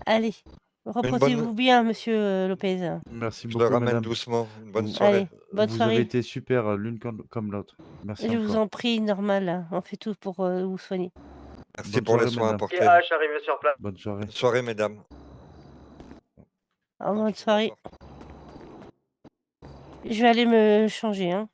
Allez, Une bonne reposez-vous bien, monsieur, Lopez. Merci Je le beaucoup, ramène madame. doucement. Une bonne Vous soirée. Allez, bonne vous avez soirée. été super, l'une comme l'autre. Merci Je vous encore. en prie, normal, hein, on fait tout pour, vous soigner. Merci Bonne pour les soirée, soins madame. apportés. H arrivé sur place. Bonne soirée. Bonne soirée, mesdames. Au Non, bonne je peux soirée. m'asseoir. Je vais aller me changer, hein.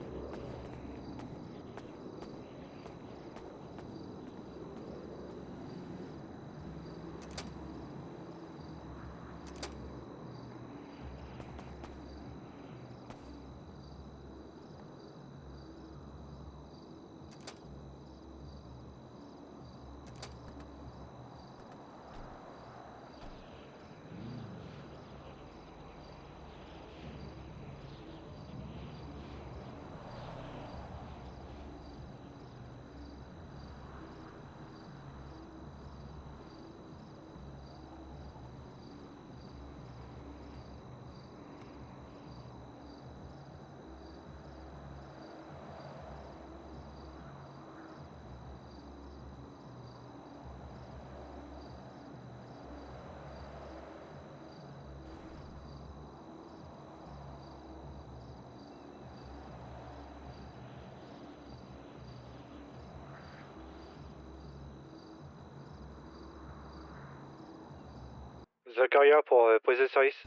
Zacharia pour police de service.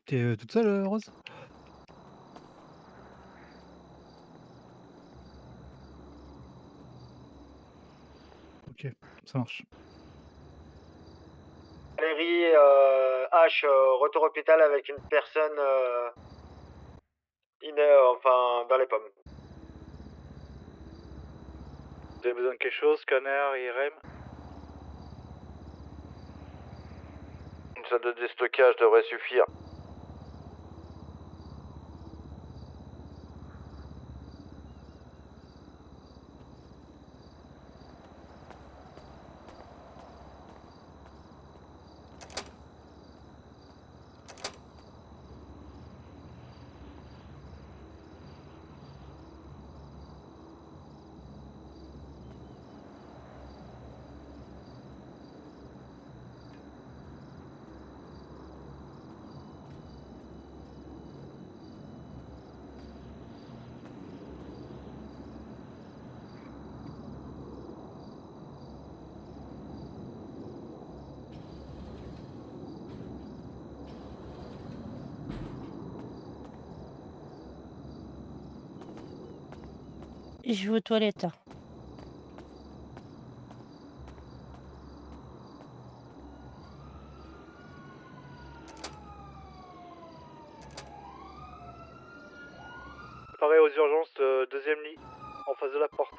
T'es toute seule, Rose? OK, ça marche. Valérie, H, retour hôpital avec une personne enfin dans les pommes. Vous avez besoin de quelque chose, scanner, IRM? Une salle de déstockage devrait suffire. Je vais aux toilettes. Pareil aux urgences, deuxième lit, en face de la porte.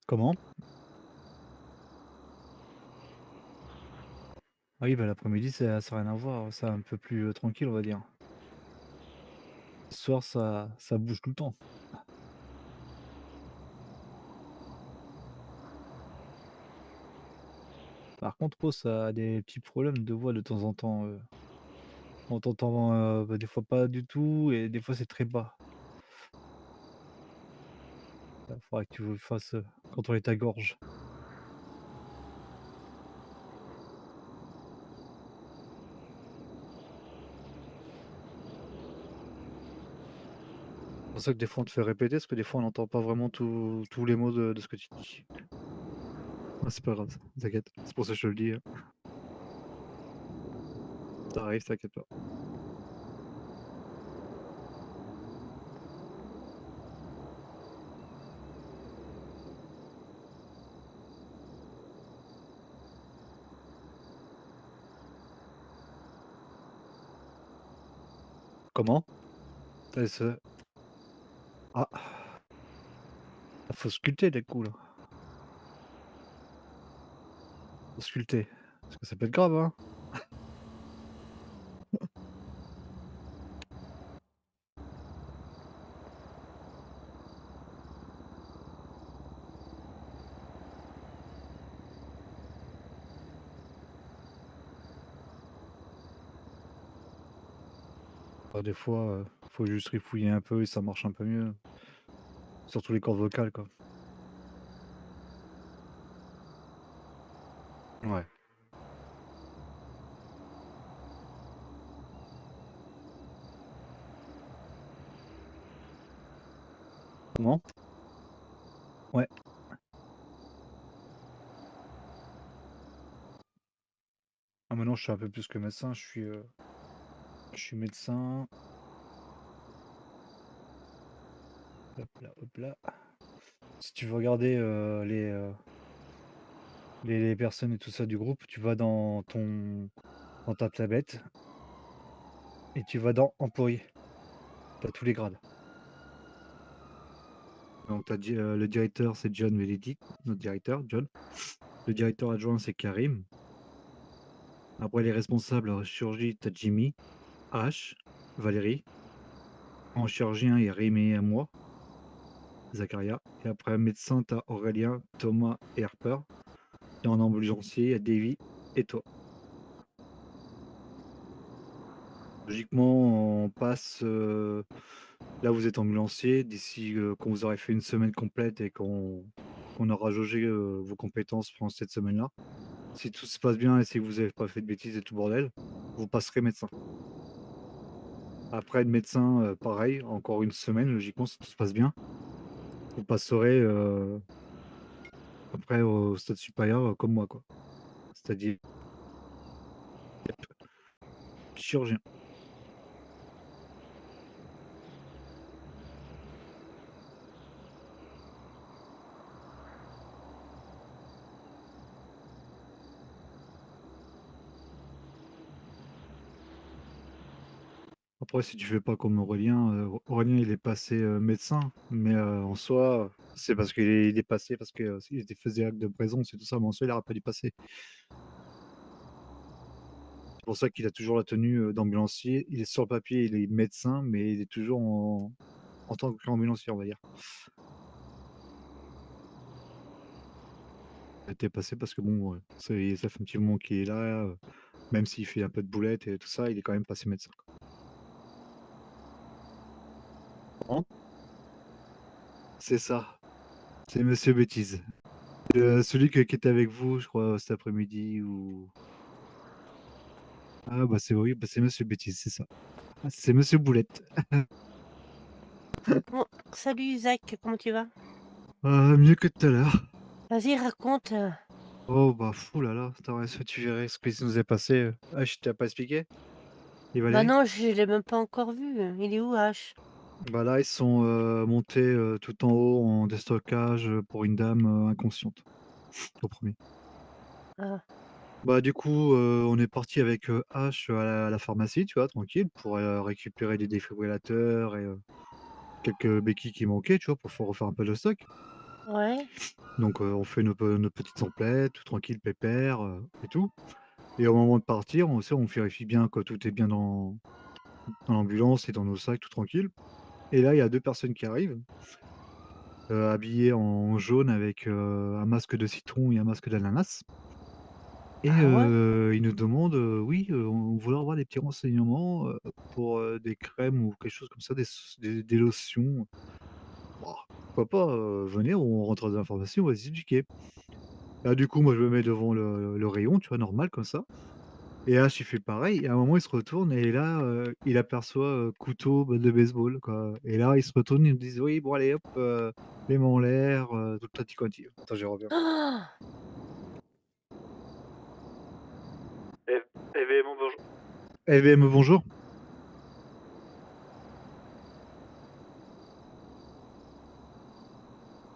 Comment? Ah oui, bah, l'après-midi, ça a rien à voir, c'est un peu plus, tranquille, on va dire. Ce soir, ça bouge tout le temps. Par contre, Rose, ça a des petits problèmes de voix de temps en temps, on t'entend, bah, des fois pas du tout et des fois c'est très bas. Il faudrait que tu fasses, contrôler ta gorge. pour ça que des fois on te fait répéter, parce que des fois on n'entend pas vraiment tous les mots de ce que tu dis. Ah, c'est pas grave, ça, t'inquiète. C'est pour ça que je te le dis, hein. Ça arrive, t'inquiète pas. Comment? Ouais, Ah, faut sculpter des coups là. Faut sculpter. Parce que ça peut être grave, hein. Bah, des fois, faut juste rifouiller un peu et ça marche un peu mieux. Surtout les cordes vocales, quoi. Ouais. Comment? Ouais. Ah, maintenant je suis un peu plus que médecin, je suis médecin. Hop là, hop là. Si tu veux regarder les personnes et tout ça du groupe, tu vas dans ta tablette et tu vas dans employé. Tu as tous les grades. Donc le directeur c'est John Veliti, notre directeur, John. Le directeur adjoint c'est Karim. Après les responsables en chirurgie, tu as Jimmy, H, Valérie. En chirurgien, il y a Rémi et moi, Zacharia. Et après médecin, tu as Aurélien, Thomas et Harper. Et en ambulancier, il y a Davy et toi. Logiquement, on passe. Là, vous êtes ambulancier. D'ici quand vous aurez fait une semaine complète et qu'on aura jaugé vos compétences pendant cette semaine-là, si tout se passe bien et si vous n'avez pas fait de bêtises et tout bordel, vous passerez médecin. Après, être médecin, pareil, encore une semaine, logiquement, si tout se passe bien, vous passerez après au stade supérieur comme moi, quoi. C'est-à-dire chirurgien. Après, si tu fais pas comme Aurélien, Aurélien, il est passé médecin, mais en soi, c'est parce qu'il est passé, parce que il était faisait acte de présence et tout ça, mais en soi, il n'aurait pas dû passer. C'est pour ça qu'il a toujours la tenue d'ambulancier. Il est sur le papier, il est médecin, mais il est toujours en tant qu'ambulancier, on va dire. Il était passé parce que bon, ça fait un petit moment qu'il est là, même s'il fait un peu de boulette et tout ça, il est quand même passé médecin, quoi. Comment? C'est ça, c'est Monsieur Bêtise. Celui qui était avec vous, je crois, cet après-midi ou ah bah, c'est oui, bah, c'est Monsieur Bêtise, c'est ça. Ah, c'est Monsieur Boulette. Bon, salut Isaac, comment tu vas? Mieux que tout à l'heure. Vas-y, raconte. Oh bah, fou là là, attends, est-ce que tu verrais ce qui nous est passé, ah, je t'ai pas expliqué? Et Bah Valérie? non, je l'ai même pas encore vu. Il est où H? Bah, là, ils sont, montés, tout en haut en déstockage, pour une dame, inconsciente, au premier. Ah, Bah, du coup, on est parti avec, H à la pharmacie, tu vois, tranquille, pour, récupérer des défibrillateurs et quelques béquilles qui manquaient, tu vois, pour faire refaire un peu de stock. ouais, Donc, on fait nos petites emplettes, tout tranquille, pépère, et tout. Et au moment de partir, on vérifie bien que tout est bien dans l'ambulance et dans nos sacs, tout tranquille. Et là, il y a 2 personnes qui arrivent, habillées en jaune avec, un masque de citron et un masque d'ananas. Et ah ouais? ils nous demandent, oui, on voulait avoir des petits renseignements, pour, des crèmes ou quelque chose comme ça, des lotions. Bah, pourquoi pas, venez, on rentre dans la pharmacie, on va s'éduquer. Là, du coup, moi, je me mets devant le rayon, tu vois, normal comme ça. Et Ash, il fait pareil et à un moment, il se retourne et là, il aperçoit, couteau, balle de baseball, quoi et là, ils se retournent, ils me disent: «Oui, bon allez hop, les mains en l'air, tout tutti quanti». Attends, je reviens. Ah EVM, bonjour. EVM, bonjour.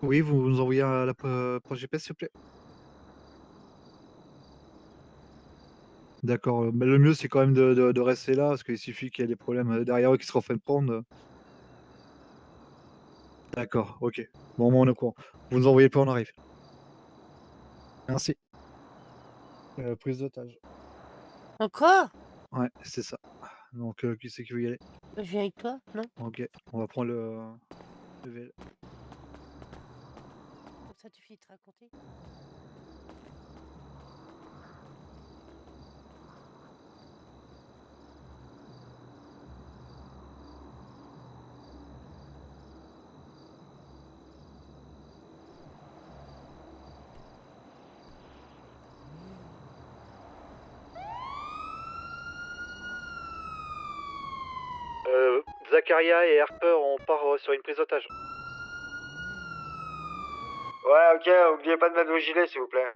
Oui, vous nous envoyez la poche GPS, s'il vous plaît? D'accord, mais le mieux, c'est quand même de rester là, parce qu'il suffit qu'il y ait des problèmes, derrière eux qui se refait prendre, D'accord, OK. Bon, moi, on est au courant. Vous nous envoyez pas, on arrive. Merci. Prise d'otage. Encore? Ouais, c'est ça. Donc, qui c'est qui veut y aller? Bah, je viens avec toi, non? OK, on va prendre le VL. Comme ça, tu finis de te raconter. Zacharia et Harper, on part, sur une prise d'otage. Ouais, ok, oubliez pas de mettre vos gilets, s'il vous plaît.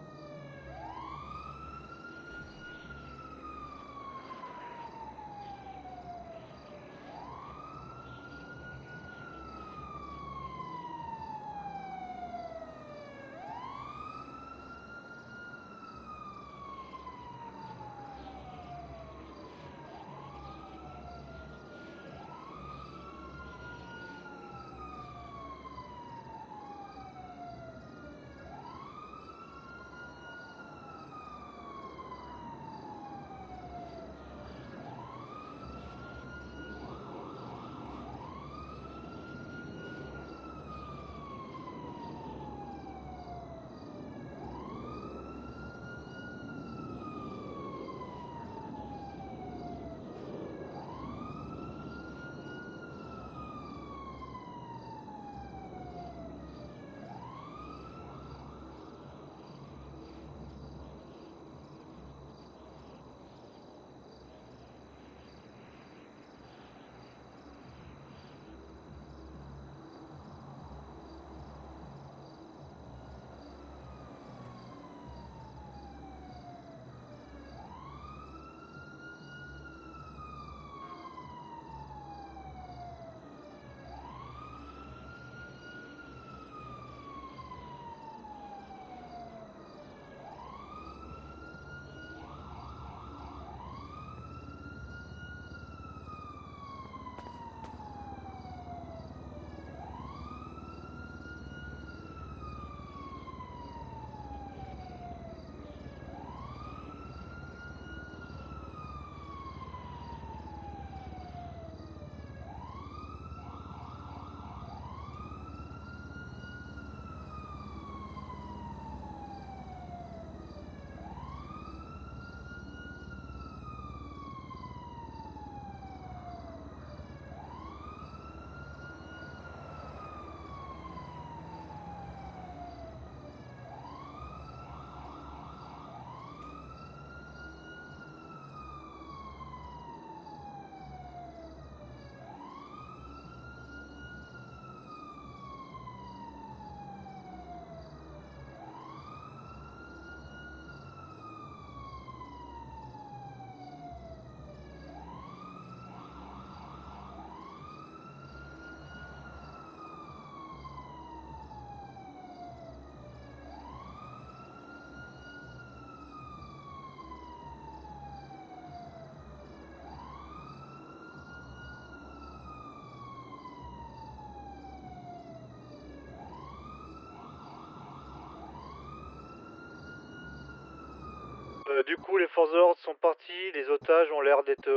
Du coup, les forces de l'ordre sont parties, les otages ont l'air d'être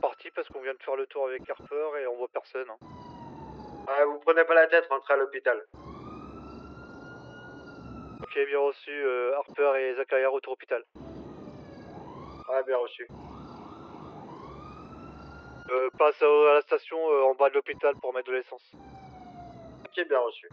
partis parce qu'on vient de faire le tour avec Harper et on voit personne, hein. Ouais, vous prenez pas la tête, rentrez à l'hôpital. OK, bien reçu, Harper et Zacharia, retour hôpital. Ouais, bien reçu. Passe à la station en bas de l'hôpital pour mettre de l'essence. Ok, bien reçu.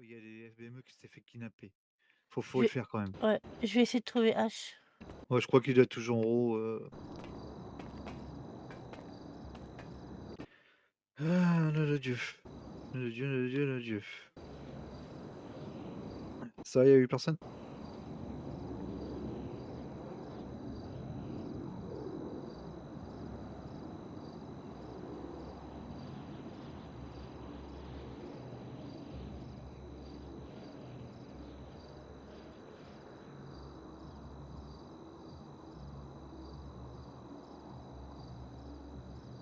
il y a des FBME qui s'est fait kidnapper. Faut Je le vais... faire quand même. Ouais, je vais essayer de trouver H. Ouais, je crois qu'il doit être toujours en haut. Ah, nom de Dieu. Nom de Dieu, nom de Dieu, nom de Dieu. Ça, il y a eu personne?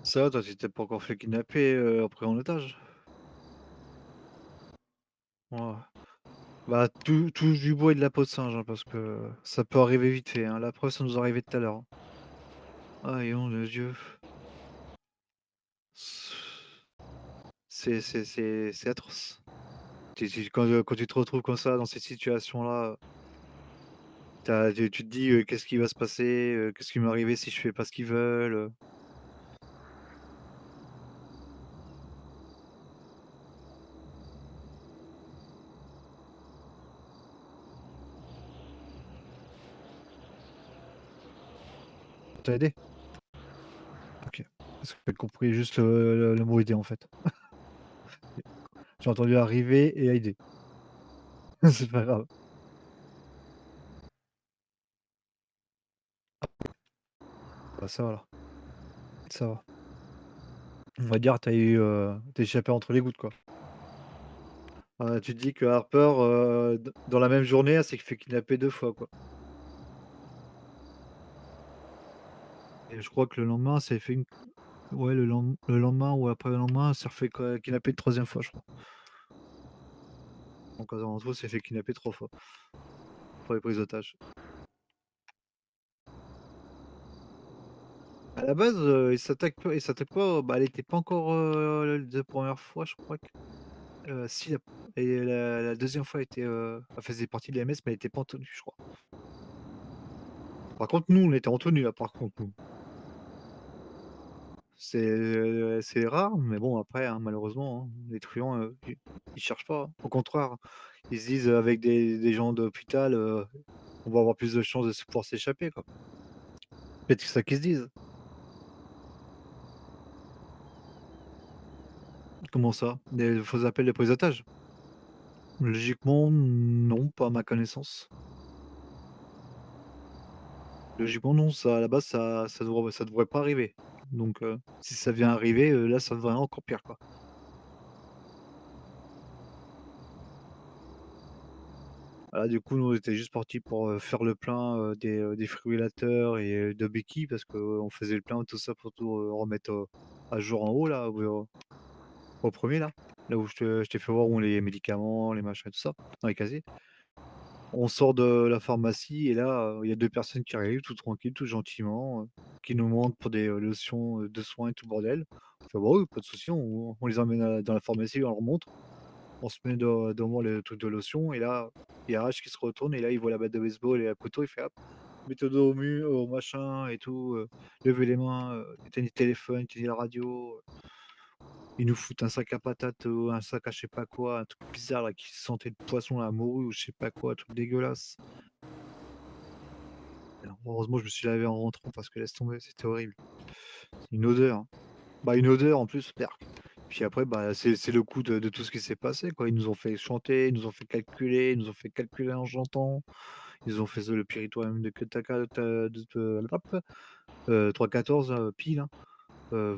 Ça va, toi, tu t'es pas encore fait kidnapper après en otage? Ouais. Bah, touche du bois et de la peau de singe, hein, parce que ça peut arriver vite fait, hein. La preuve, ça nous est arrivé tout à l'heure, hein. Aïe, nom de Dieu. C'est atroce. Quand tu te retrouves comme ça, dans ces situations-là, tu te dis: «Qu'est-ce qui va se passer? Qu'est-ce qui m'est arrivé si je fais pas ce qu'ils veulent?» Ça t'a aidé? OK. Parce que j'ai compris juste le mot «aider» en fait. J'ai entendu «arriver» et «aider». C'est pas grave. Bah, ça va alors, ça va. On va dire tu échappé entre les gouttes, quoi. Tu te dis que Harper, d dans la même journée, elle s'est fait kidnapper 2 fois, quoi. Et je crois que le lendemain, elle s'est fait une ouais, le lendemain ou après le lendemain, elle s'est refait kidnapper une 3e fois, je crois. Donc en tout, elle s'est fait kidnapper 3 fois pour les prises d'otages. À la base, il s'attaque pas, bah, elle était pas encore, les 2 1res fois, je crois que si la 2e fois était, elle faisait partie de l'AMS, mais elle était pas en tenue, je crois. Par contre, nous, on était en tenue, là, par contre, nous. C'est rare, mais bon après, hein, malheureusement, hein, les truands, ils cherchent pas, hein. Au contraire, ils se disent, avec des gens d'hôpital, on va avoir plus de chances de pouvoir s'échapper, quoi. Peut-être que c'est ça qu'ils se disent. Comment ça? Des faux appels de prise d'otage? Logiquement, non, pas à ma connaissance. Logiquement, non, ça à la base, ça devrait pas arriver. Donc si ça vient arriver, là, ça devrait encore pire, quoi. Voilà, du coup, nous, on était juste partis pour, faire le plein, des défibrillateurs et de béquilles parce qu'on faisait le plein, tout ça pour tout, remettre, à jour en haut là, au 1er là. Là où je t'ai fait voir où les médicaments, les machins, tout ça, dans les casiers. On sort de la pharmacie et là, il y a 2 personnes qui arrivent tout tranquilles, tout gentiment, qui nous demandent pour des, lotions, de soins et tout le bordel. On fait: «Bah oui, pas de souci», on les emmène dans la pharmacie, on leur montre. On se met devant le truc de lotion et là, il y a H qui se retourne et là, il voit la batte de baseball et un couteau, il fait: «Hop, mettez-le au mur, au machin et tout, levez les mains, éteignez le téléphone, éteignez la radio». Ils nous foutent un sac à patates, un sac à je sais pas quoi, un truc bizarre là qui sentait le poisson, la morue ou je sais pas quoi, un truc dégueulasse. Alors heureusement, je me suis lavé en rentrant parce que laisse tomber, c'était horrible. Une odeur, hein. Bah, une odeur en plus, berk. Puis après, bah, c'est le coup de tout ce qui s'est passé, quoi. Ils nous ont fait chanter, ils nous ont fait calculer, ils nous ont fait calculer en chantant. Ils ont fait le péritoire de Ketaka de hop, 3-14 pile, hein. Heu,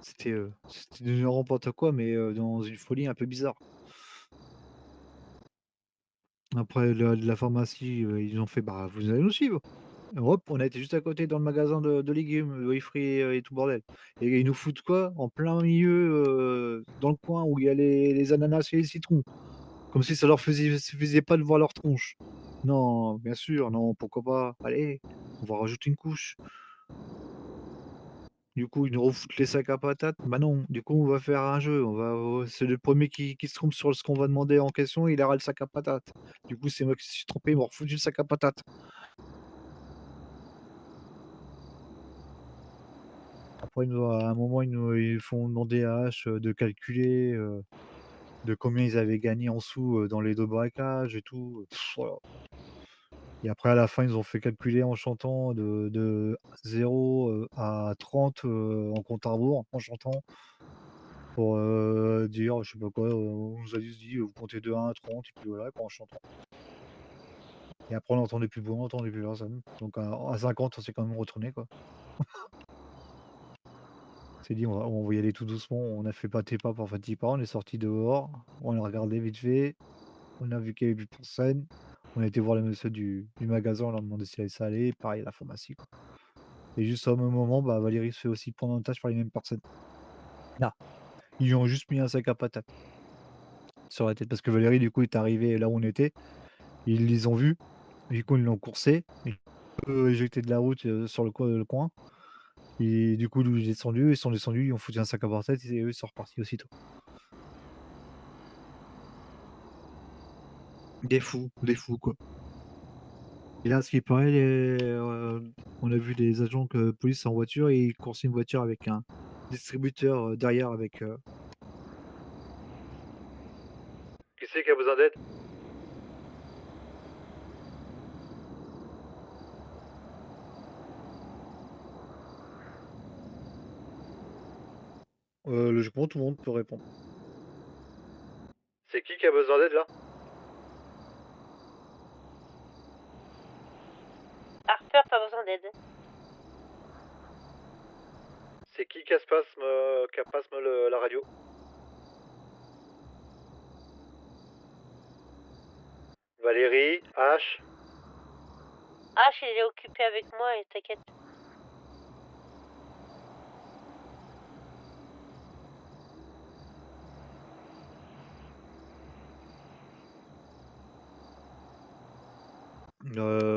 c'était du n'importe quoi, mais dans une folie un peu bizarre. Après la pharmacie, ils ont fait: «Bah, vous allez nous suivre». Hop, on a été juste à côté dans le magasin de légumes, fruits et tout bordel et ils nous foutent quoi? En plein milieu, dans le coin où il y a les ananas et les citrons. Comme si ça leur suffisait pas de voir leur tronche. Non, bien sûr, non, pourquoi pas? Allez, on va rajouter une couche. Du coup, ils nous refoutent les sacs à patates. Bah non, du coup, on va faire un jeu. C'est le premier qui se trompe sur ce qu'on va demander en question, il aura le sac à patates. Du coup, c'est moi qui me suis trompé, ils m'ont refoutu le sac à patates. Après, à un moment, ils font demander à H, de calculer, de combien ils avaient gagné en sous dans les 2 braquages et tout. Voilà. Et après à la fin, ils ont fait calculer en chantant de 0 à 30 en compte à rebours, en chantant pour dire, je sais pas quoi, on nous a juste dit: «Vous comptez de 1 à 30» et puis voilà quoi, en chantant. Et après on n'entendait plus de bruit, on n'entendait plus personne. Donc à 50, on s'est quand même retourné quoi. On s'est dit: on va y aller tout doucement». On a fait pâté pas pour petit pas, on est sortis dehors, on a regardé vite fait, on a vu qu'il y avait plus personne. On a été voir le monsieur du magasin, on leur a demandé si ça allait, pareil la pharmacie quoi. Et juste au même moment, bah, Valérie se fait aussi prendre en otage par les mêmes personnes. Là, ils lui ont juste mis un sac à patates sur la tête parce que Valérie du coup est arrivée là où on était, ils les ont vus, du coup ils l'ont coursé, ils l'ont éjecté de la route, sur le coin et du coup lui il est descendu, ils sont descendus, ils ont foutu un sac à patates et eux ils sont repartis aussitôt. Des fous quoi. Et là, ce qui paraît, on a vu des agents de police en voiture et ils coursaient une voiture avec un distributeur, derrière avec, Qui c'est qui a besoin d'aide? Logiquement, tout le monde peut répondre. C'est qui a besoin d'aide là? Harper, pas besoin d'aide. C'est qui a spasme la radio? Valérie, H. H, il est occupé avec moi et t'inquiète.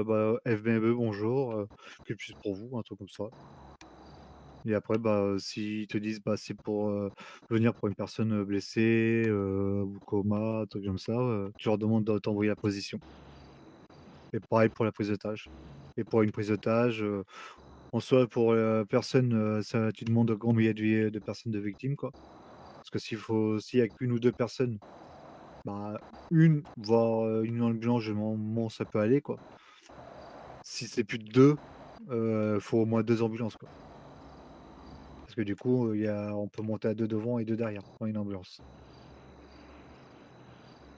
Bah, FBME bonjour, que puis-je pour vous? Un truc comme ça. Et après, bah, s'ils te disent, bah, c'est pour, venir pour une personne, blessée, ou coma, un truc comme ça, tu leur demandes de t'envoyer la position. Et pareil pour la prise d'otage. Et pour une prise d'otage, en soi pour, personne, ça tu demandes combien il y a de personnes de victimes, quoi. Parce que s'il y a qu'1 ou 2 personnes, bah, 1 voire, une ambulance, généralement ça peut aller, quoi. Si c'est plus de 2, faut au moins 2 ambulances, quoi. Parce que du coup, on peut monter à 2 devant et 2 derrière dans une ambulance.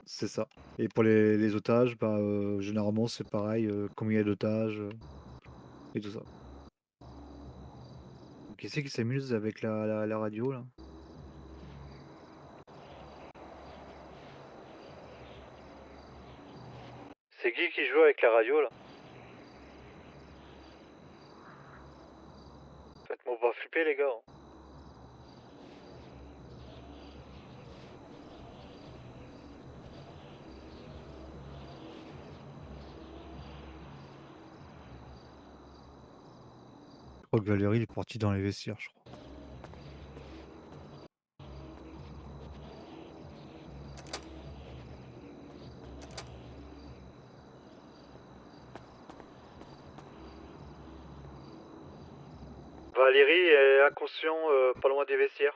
C'est ça. Et pour les otages, bah, généralement c'est pareil, combien il y a d'otages, et tout ça. Qui c'est qui s'amuse avec la radio là? C'est qui joue avec la radio là? Faites-moi pas flipper les gars, hein. Je crois que Valérie il est parti dans les vestiaires, je crois. Valérie est inconscient, pas loin des vestiaires.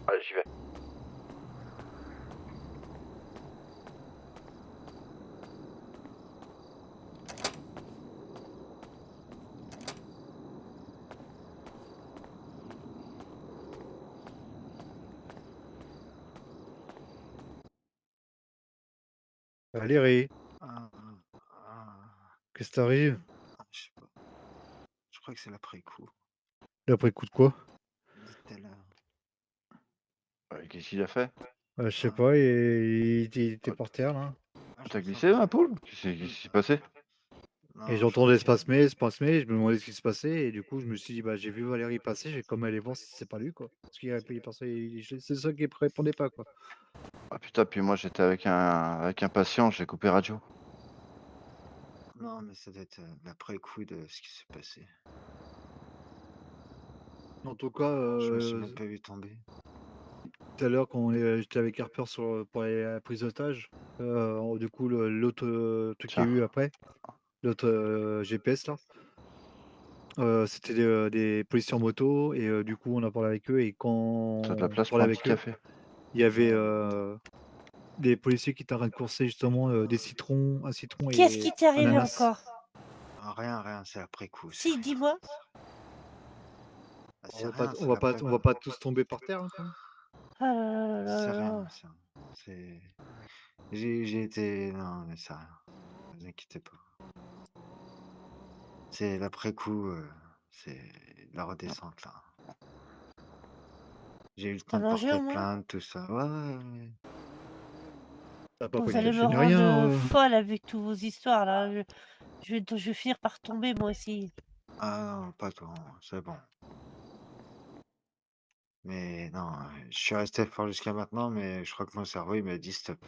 Allez, j'y vais. Valérie, Ah, ah, qu'est-ce qui t'arrive? je sais pas. Je crois que c'est l'après-coup. Après coup de quoi? De tout à l'heure. Qu'est-ce qu'il a fait? Je sais Ah, pas, il était Oh, par terre là. je T'as me glissé, sentais. ma poule? Qu'est-ce qui s'est passé? Et Non, je crois j'entendais que. spasmer, je me demandais ce qui se passait et du coup je me suis dit: «Bah, j'ai vu Valérie passer, je vais quand même aller voir si c'est pas lui quoi». Parce qu'il il pensait c'est ça qui répondait pas quoi. Ah putain, puis moi j'étais avec un patient, j'ai coupé radio. Non, mais ça doit être l'après-coup de ce qui s'est passé. En tout cas, Je me suis même pas vu tomber. tout à l'heure quand j'étais avec Harper pour la prise d'otage, du coup l'autre, truc qu'il y a Tiens, eu après, l'autre, GPS là, c'était des policiers en moto et du coup on a parlé avec eux et quand t'as de la on place pour parlait un petit avec eux, café? Il y avait des policiers qui étaient en train de courser justement un citron Qu'est-ce et qui t'est arrivé ananas. encore? Ah, rien, c'est après coup, c'est Si, rien. dis-moi. Ah, On c'est va pas, rien, on c'est va pas, l'après on coup. va pas tous tomber par terre, hein, quand même. Ah là là là C'est là rien, là. c'est rien. C'est. J'ai été. Non, mais c'est rien. Ne vous inquiétez pas. C'est l'après coup, c'est la redescente là. J'ai eu le temps T'as de mangé porter au moins? plainte, tout ça. Ouais. T'as pas pris Vous de allez me cachet ni rien. rendre folle avec toutes vos histoires là. Je vais finir par tomber moi aussi. Ah non, pas toi, c'est bon. Mais non, je suis resté fort jusqu'à maintenant, mais je crois que mon cerveau, il m'a dit stop.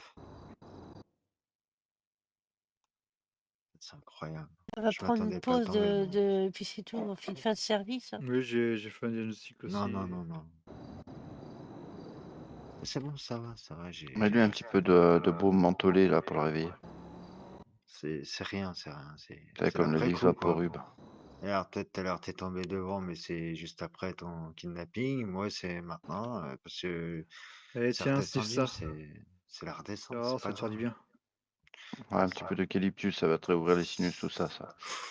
C'est incroyable. On va Je prendre une m'attendais pas à pause tomber. de... Puis c'est tout, on fait une fin de service. Oui, j'ai fait un diagnostic aussi. Non. C'est bon, ça va, Mets-lui un petit peu de baume mentholé là pour le réveiller. c'est rien, C'est c'est comme le l'après coup, quoi. Lixvaporub. Et alors, peut-être tout à l'heure, t'es tombé devant, mais c'est juste après ton kidnapping. Moi, c'est maintenant, parce que Allez, c'est tiens, sniff redescendu, ça. c'est la redescente, Alors, c'est ça pas te faire du grave. bien. Ouais, un petit peu d'eucalyptus, ça va te réouvrir les sinus, tout ça.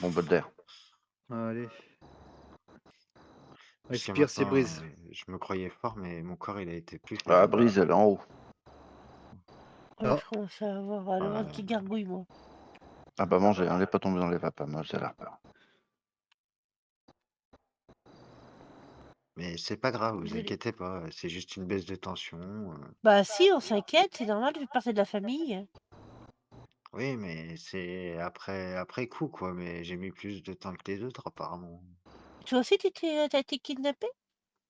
Bon bol d'air. Allez. Jusqu'à Respire, c'est maintenant, brise. je me croyais fort, mais mon corps, il a été plus Ah, faible. Brise, elle est en haut. Ouais, Ah. je commence à avoir le ventre qui gargouille moi. Ah bah manger, elle n'est pas tombée dans les vapes, moi j'ai l'air peur. Mais c'est pas grave, vous Désolée. inquiétez pas, c'est juste une baisse de tension. Bah si, on s'inquiète, c'est normal, je fais partie de la famille. Oui, mais c'est après coup, quoi. Mais j'ai mis plus de temps que les autres, apparemment. Toi aussi, t'as été kidnappé?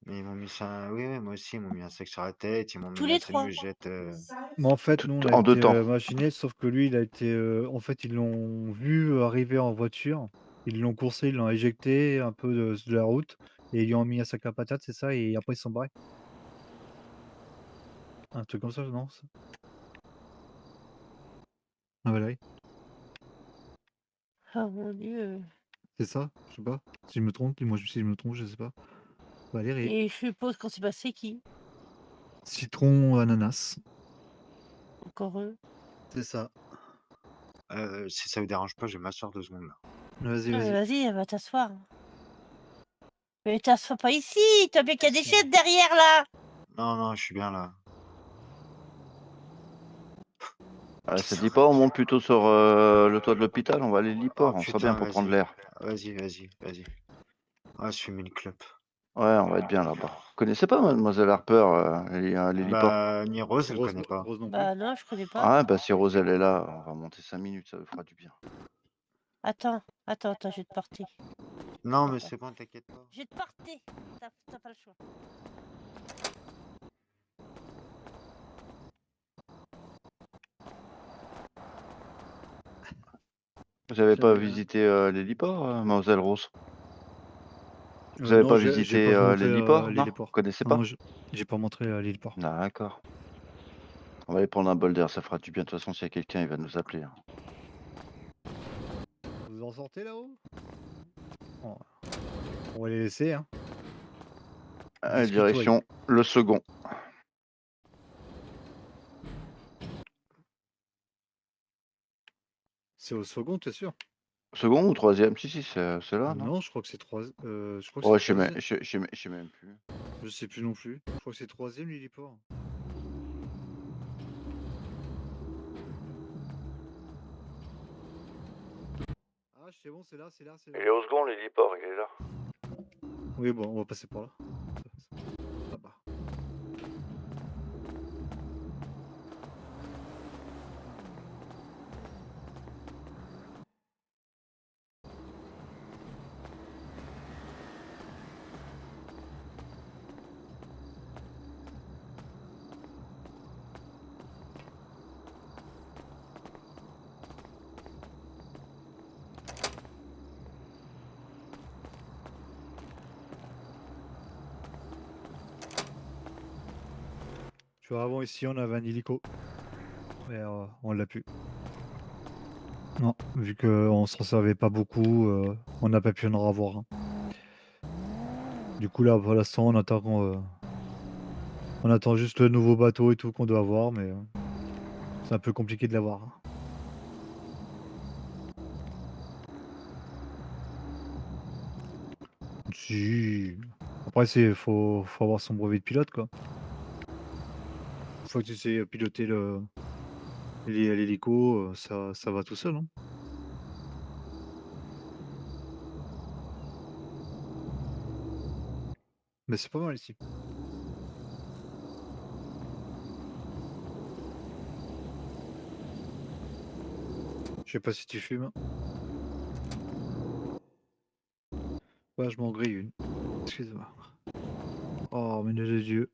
Mais ils m'ont mis ça. Oui, moi aussi, ils m'ont mis un sac sur la tête, ils m'ont Tous les menacé de trois? me jeter. Mais en fait, Tout- nous, on a en deux été temps. machinés, sauf que lui, il a été. En fait, ils l'ont vu arriver en voiture. Ils l'ont coursé, ils l'ont éjecté un peu de la route. Et ils lui ont mis un sac à patates, c'est ça, et après ils sont barrés. Un truc comme ça, non? Ah, Valérie? Oh mon Dieu. C'est ça? Je sais pas. Si je me trompe, dis-moi si je me trompe, je sais pas. Valérie. Et je suppose qu'on s'est passé qui? Citron, ananas. Encore eux. C'est ça. Si ça vous dérange pas, je vais m'asseoir 2 secondes là. Vas-y, Ah, mais vas-y. vas-y, va t'asseoir. Mais t'assois pas ici, t'as bien qu'il y a des Si. chaises derrière là. Non, je suis bien là. Ça te dit pas, on monte plutôt sur le toit de l'hôpital, on va aller l'Iport, Oh on sera bien putain, pour prendre l'air. vas-y. Ah, je fume une clope. Ouais, on va être bien là-bas. Vous connaissez pas Mademoiselle Harper, l'Héliport? Bah, ni Rose, elle Rose, connaît pas. Rose non plus. Bah non, je connais pas. Ah, bah si Rose elle est là, on va monter 5 minutes, ça vous fera du bien. Attends, je vais te porter. Non, mais c'est bon, t'inquiète pas. Je vais te porter. T'as pas le choix. Vous avez pas J'avais bien. visité l'héliport, Mademoiselle Rose? Vous Non, avez pas j'ai visité pas montré l'héliport, non? Vous l'héliport. connaissez Non, pas? j'ai pas montré l'héliport. D'accord. On va aller prendre un bol d'air, ça fera du bien. De toute façon, s'il y a quelqu'un, il va nous appeler. Hein. Vous en sortez là-haut? Oh. On va les laisser, hein. Allez, Discute-toi. direction le second. C'est au second, t'es sûr? Second ou troisième? Si, c'est là, non? Non, je crois que c'est trois. Je crois que Ouais, c'est troisième. je sais même plus. Je sais plus non plus. Je crois que c'est troisième l'héliport. Ah, c'est bon, c'est là. Il est au second, l'héliport, il est là. Oui, bon, on va passer par là. Ah bah. Tu vois, avant ici, on avait un hélico. Mais on l'a plus. Non, vu qu'on s'en servait pas beaucoup, on n'a pas pu en avoir un. Du coup, là, pour l'instant, on attend On attend juste le nouveau bateau et tout qu'on doit avoir, mais c'est un peu compliqué de l'avoir, hein. Si. Après, faut avoir son brevet de pilote, quoi. Une fois que tu sais piloter l'hélico, ça va tout seul, hein. Mais c'est pas mal ici. Je sais pas si tu fumes. Ouais, je m'en grille une. Excuse-moi. Oh, mais de Dieu.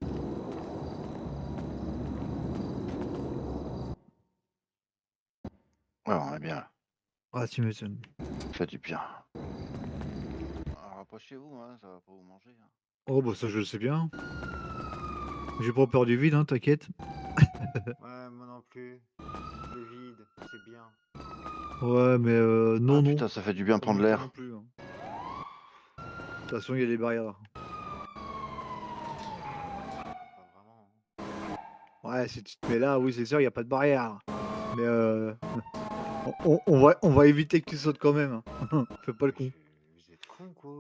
Ouais, on est bien là. Ah, tu m'étonnes. Ça fait du bien. Alors, rapprochez-vous, hein, ça va pas vous manger. Hein. Oh, bah ça, je le sais bien. J'ai pas peur du vide, hein, t'inquiète. Ouais, moi non plus. Le vide, c'est bien. Ouais, mais non, Ah non. putain, ça fait du bien Pas prendre non l'air. plus, hein. De toute façon, il y a des barrières. Pas vraiment. Hein. Ouais, si tu te mets là, oui, c'est sûr, il n'y a pas de barrière. Mais on va éviter que tu sautes quand même, hein. Fais pas le con. Vous êtes con quoi.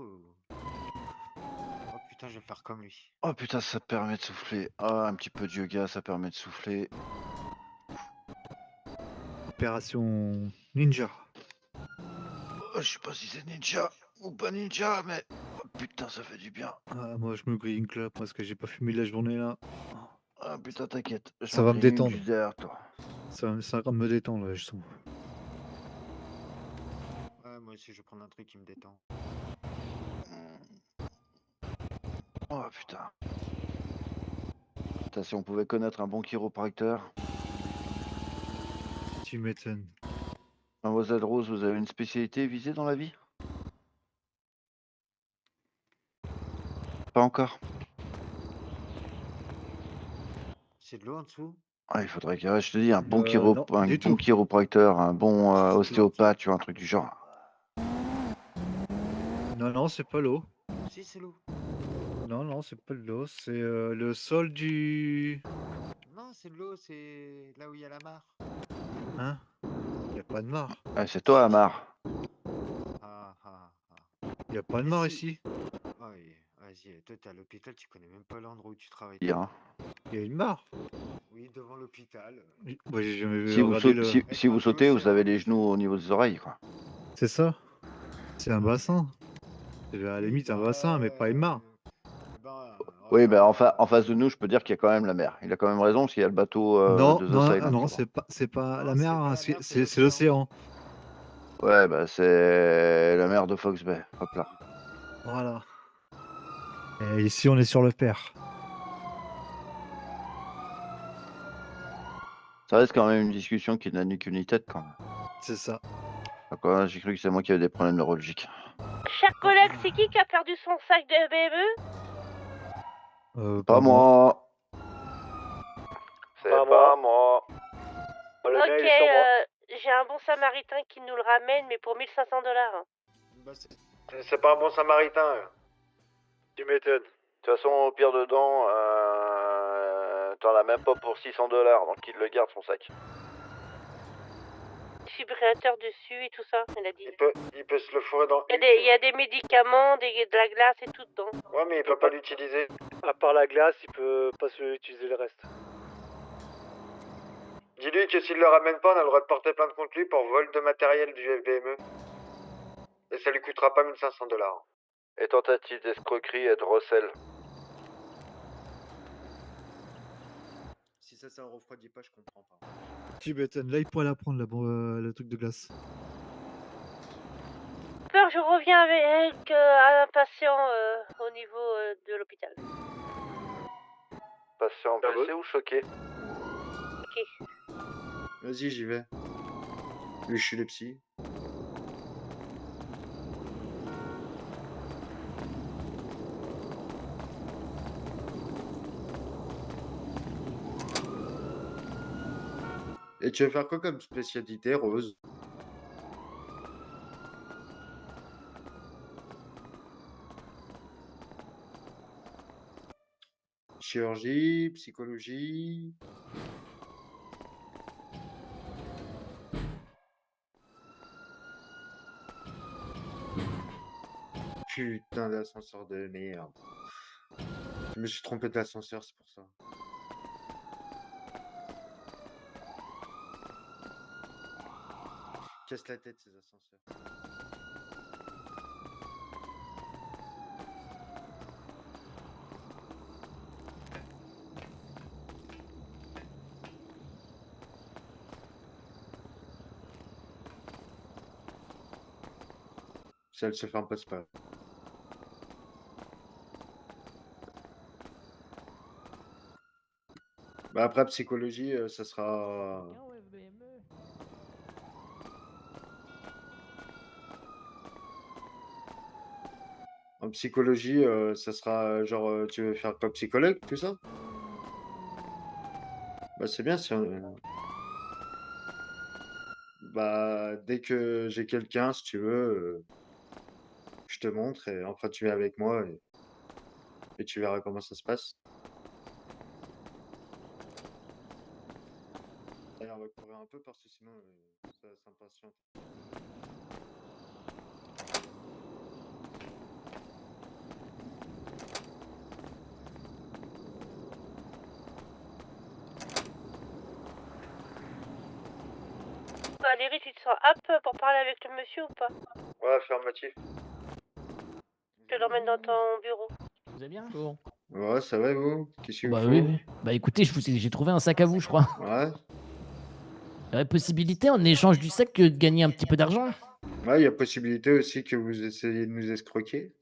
Oh putain, je vais faire comme lui. Oh putain, ça permet de souffler. Ah, un petit peu de yoga, ça permet de souffler. Opération Ninja. Oh, je sais pas si c'est ninja ou pas ninja, mais oh, putain, ça fait du bien. Ah, moi, je me grille une clope parce que j'ai pas fumé de la journée là. Ah putain, t'inquiète. je Ça m'en va me grille une détendre. juste derrière toi. Ça va me détendre là, je sens. Ouais, moi aussi, je vais prendre un truc qui me détend. Oh putain. Putain, si on pouvait connaître un bon chiropracteur. Tu m'étonnes. Mademoiselle Rose, vous avez une spécialité visée dans la vie? Pas encore. C'est de l'eau en dessous? Ah, il faudrait que je te dis un bon, Non, un du bon tout. chiropracteur, un bon Si, c'est de l'eau en ostéopathe, tu vois, un truc du genre. Non, non, c'est pas l'eau. dessous. Si, c'est l'eau. Non, non, c'est pas de l'eau. C'est le sol du. Non, c'est de l'eau, c'est là où il y a la mare. Hein? Y a pas de mare. Ah, c'est toi, Amar. Ah, ah, ah. Y a pas de Mais mare si. ici. Ouais, vas-y, toi t'es à l'hôpital, tu connais même pas l'endroit où tu travailles. Dire, hein. Y a une mare. Oui, devant l'hôpital. Moi, j'ai jamais Si vous, regardé le. si vous sautez, vous avez les genoux au niveau des oreilles, quoi. C'est ça? C'est un bassin. C'est à la Oui, limite un bah, bassin, mais pas une mare. Ben, Oui, ben enfin, en face de nous, je peux dire qu'il y a quand même la mer. Il a quand même raison, parce qu'il y a le bateau Non, de The non, Silent. non, là-bas. c'est pas la non, mer, c'est pas hein, la mer, c'est l'océan. Ouais, bah c'est la mer de Fox Bay. Hop là. Voilà. Et ici, on est sur le père. Ça reste quand même une discussion qui n'a ni queue ni tête, quand même. C'est ça. D'accord, j'ai cru que c'est moi qui avais des problèmes neurologiques. Chers collègues, c'est qui a perdu son sac de BME? Pas moi. C'est Pas pas moi. moi. Le Ok, mien, il est sur moi. j'ai un bon samaritain qui nous le ramène, mais pour 1500 $. bah, C'est pas un bon samaritain. Tu m'étonnes. De toute façon, au pire dedans, t'en as même pas pour 600 $, donc il le garde son sac. Fibrillateur dessus et tout ça, elle a dit. Il peut se le fourrer dans. Il y a des médicaments, de la glace et tout dedans. Ouais, mais il peut pas l'utiliser. À part la glace, il peut pas se utiliser le reste. Dis-lui que s'il le ramène pas, on a le droit de porter plainte contre lui pour vol de matériel du FBME. Et ça lui coûtera pas 1500 $. Et tentative d'escroquerie et de recel. si ça refroidit pas, je comprends pas. Tu m'étonnes. Là, il pourrait la prendre, le truc de glace. Peur, je reviens avec un patient au niveau de l'hôpital. Patient blessé ou choqué? Ok. Vas-y, j'y vais. Lui, je suis les psys. Et tu veux faire quoi comme spécialité, Rose? Chirurgie, psychologie. Putain d'ascenseur de merde. Je me suis trompé d'ascenseur, c'est pour ça. Casse la tête ces ascenseurs. Si elle se ferme pas, c'est pas grave. Bah après psychologie, ça sera. En psychologie, ça sera genre tu veux faire quoi, psychologue, tout ça? Bah c'est bien si bah dès que j'ai quelqu'un, si tu veux, je te montre et enfin tu viens avec moi et tu verras comment ça se passe. D'ailleurs, on va courir un peu parce que sinon ça s'impatiente. Valérie, tu te sens apte pour parler avec le monsieur ou pas? Ouais, affirmatif. Je l'emmène dans ton bureau. Vous allez bien? Ouais, ça va et vous? Qu'est-ce qu'il vous Bah faut? oui, oui. Bah écoutez, j'ai trouvé un sac à vous, je crois. Ouais. Il y aurait possibilité en échange du sac de gagner un petit peu d'argent? Ouais, il y a possibilité aussi que vous essayiez de nous escroquer.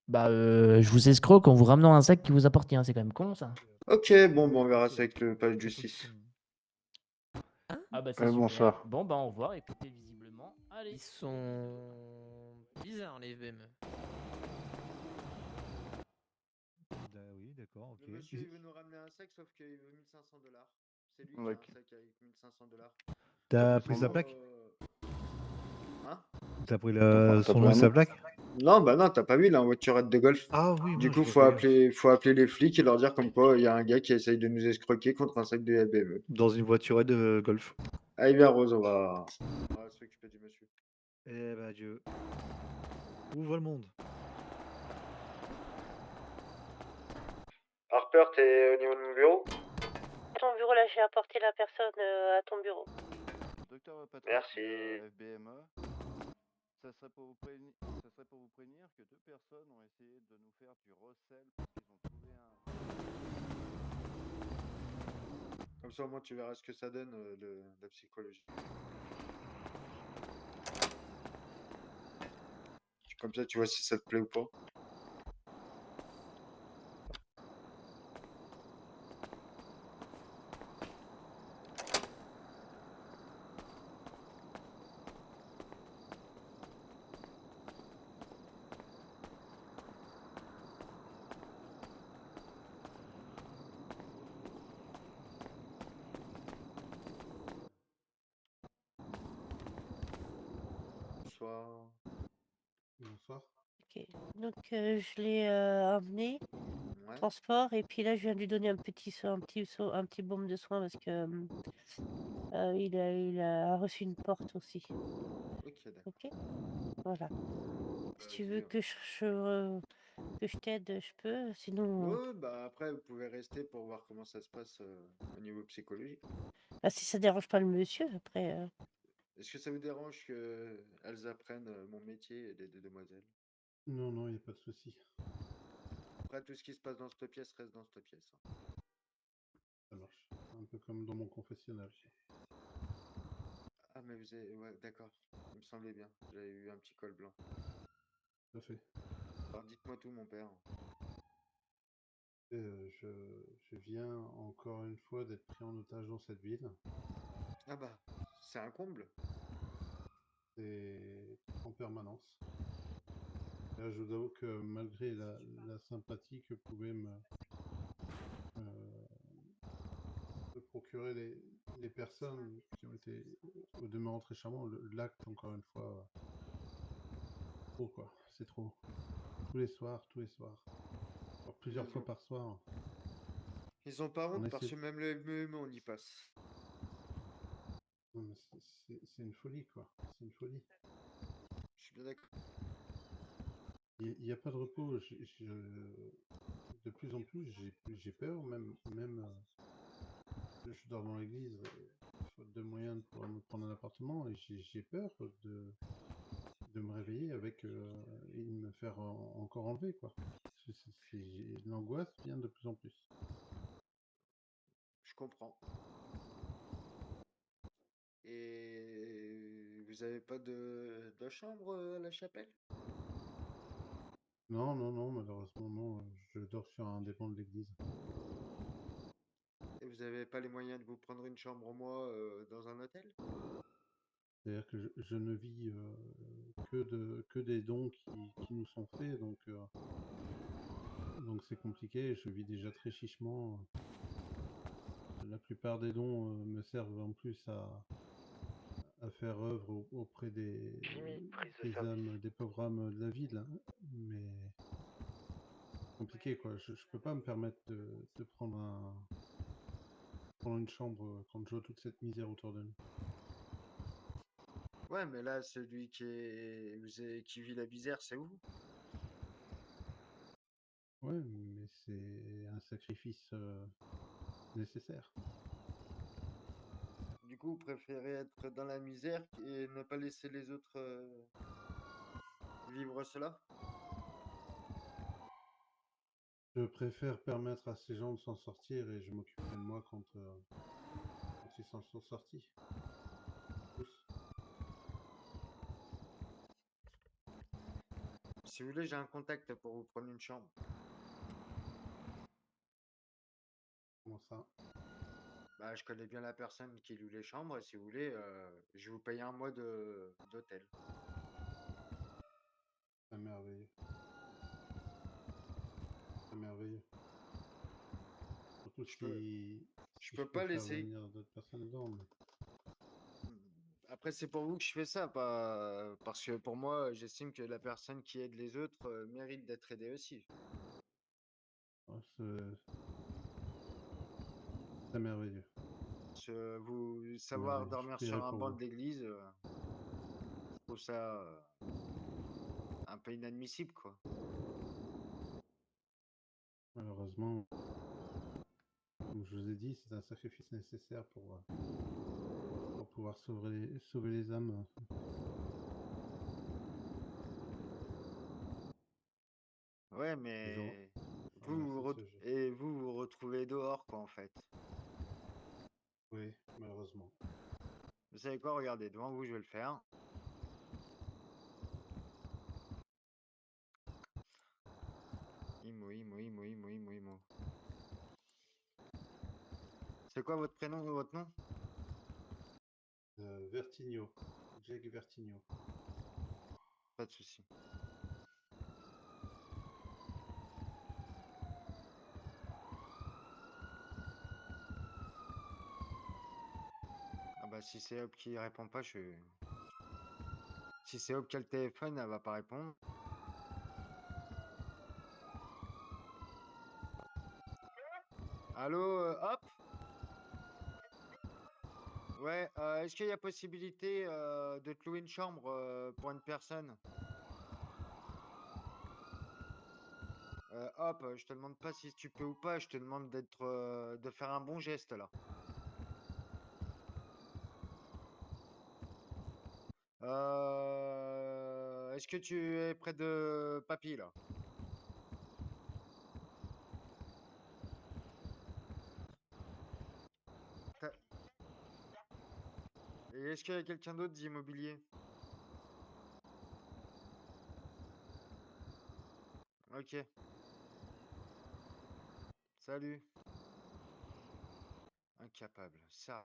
Bah je vous escroque en vous ramenant un sac qui vous appartient, c'est quand même con ça. Ok, bon, on verra ça avec le page de justice. Ah bah c'est super. bonsoir. Bon bah au revoir, écoutez visiblement. Allez. Ils sont bizarres les FBM. Oui, d'accord, ok. Le monsieur, il veut nous ramener un sac, sauf qu'il veut 1500 $. C'est lui qui Ouais, a un sac avec 1500 $. T'as pris sa plaque? Hein? T'as pris T'as son pris nom un et sa nom? plaque? Non, bah non, t'as pas vu, il est en voiturette de golf. Ah oui, Du moi, coup, je vois bien. faut appeler les flics et leur dire comme quoi il y a un gars qui essaye de nous escroquer contre un sac de FBME. Dans une voiturette de golf. Allez, viens, Rose, on va s'occuper du monsieur. Eh ben, Dieu. Où va le monde? Harper, t'es au niveau de mon bureau? Ton bureau, là, j'ai apporté la personne à ton bureau. Docteur Patrick, Merci. FBME, ça serait pour vous prévenir que 2 personnes ont essayé de nous faire du recel parce qu'ils ont trouvé un... Comme ça, au moins, tu verras ce que ça donne, la psychologie. Comme ça, tu vois si ça te plaît ou pas. Bonsoir. Bonsoir. Ok. Donc, je l'ai emmené, Ouais. transport, et puis là, je viens de lui donner un petit baume de soin parce que il a reçu une porte aussi. Ok, d'accord. Ok? Voilà. Si tu Vas-y, veux que je t'aide, je peux. Sinon, ouais, bah après, vous pouvez rester pour voir comment ça se passe au niveau psychologique. bah, si ça dérange pas le monsieur, après. Est-ce que ça vous dérange qu'elles apprennent mon métier, les deux demoiselles? Non, non, il n'y a pas de souci. Après, tout ce qui se passe dans cette pièce reste dans cette pièce. Hein. Ça marche. Un peu comme dans mon confessionnal. Ah, mais vous avez... Ouais, d'accord. Il me semblait bien. J'avais eu un petit col blanc. Tout à fait. Alors, dites-moi tout, mon père. Je viens encore une fois d'être pris en otage dans cette ville. Ah bah, c'est un comble. C'est en permanence. Là, je vous avoue que malgré la sympathie que pouvaient me procurer les personnes qui ont été au demeurant très charmant, l'acte, encore une fois, trop quoi, c'est trop. Tous les soirs. Alors, plusieurs fois par soir. Ils ont pas On honte parce essaie que même le ME, on y passe. non, mais c'est une folie, quoi. C'est une folie. Je suis bien d'accord. Il y a pas de repos. De plus en plus, j'ai peur, je dors dans l'église, faute de moyens pour me prendre un appartement, et j'ai peur de me réveiller avec et de me faire encore enlever, quoi. L'angoisse vient de plus en plus. Je comprends. Et vous avez pas de chambre à la chapelle? Non, non, non, malheureusement, non. Je dors sur un des bancs de l'église. Et vous avez pas les moyens de vous prendre une chambre au mois dans un hôtel? C'est-à-dire que je ne vis que des dons qui nous sont faits, donc c'est compliqué. Je vis déjà très chichement. La plupart des dons me servent en plus à faire œuvre auprès Jimmy, prise de des service. âmes, des pauvres âmes de la ville, hein. Mais compliqué, quoi. Je peux pas me permettre de prendre une chambre quand je vois toute cette misère autour de nous. Ouais, mais là, celui qui vit la misère, c'est vous. Ouais, mais c'est un sacrifice nécessaire. Du coup, vous préférez être dans la misère et ne pas laisser les autres vivre cela? Je préfère permettre à ces gens de s'en sortir et je m'occuperai de moi quand ils s'en sont sortis. Tous. Si vous voulez, j'ai un contact pour vous prendre une chambre. Comment ça? Bah, je connais bien la personne qui loue les chambres et si vous voulez, je vous paye un mois d'hôtel. C'est merveilleux. C'est merveilleux. Surtout Je peux, si je je peux peux pas faire laisser. venir d'autres personnes dedans. Mais... Après, c'est pour vous que je fais ça, pas parce que pour moi, j'estime que la personne qui aide les autres mérite d'être aidée aussi. oh, c'est merveilleux. Vous C'est savoir merveilleux. Je dormir prierai sur un pour banc vous. de l'église, je trouve ça un peu inadmissible, quoi. Malheureusement, comme je vous ai dit, c'est un sacrifice nécessaire pour pouvoir sauver les âmes. Ouais, Les gens. mais Ah, merci de ce jeu. vous vous retrouvez dehors, quoi, en fait. Oui, malheureusement. Vous savez quoi? Regardez, devant vous, je vais le faire. Imo. C'est quoi votre prénom ou votre nom? Vertigno. Jack Vertigno. Pas de souci. Ah bah si c'est Hop qui répond pas, si c'est Hop qui a le téléphone, elle va pas répondre. Allô, Hop? Ouais, est-ce qu'il y a possibilité de te louer une chambre pour une personne? Hop, je te demande pas si tu peux ou pas, je te demande de faire un bon geste là. Est-ce que tu es près de papy là? Et est-ce qu'il y a quelqu'un d'autre d'immobilier? Ok. Salut. Incapable. Ça.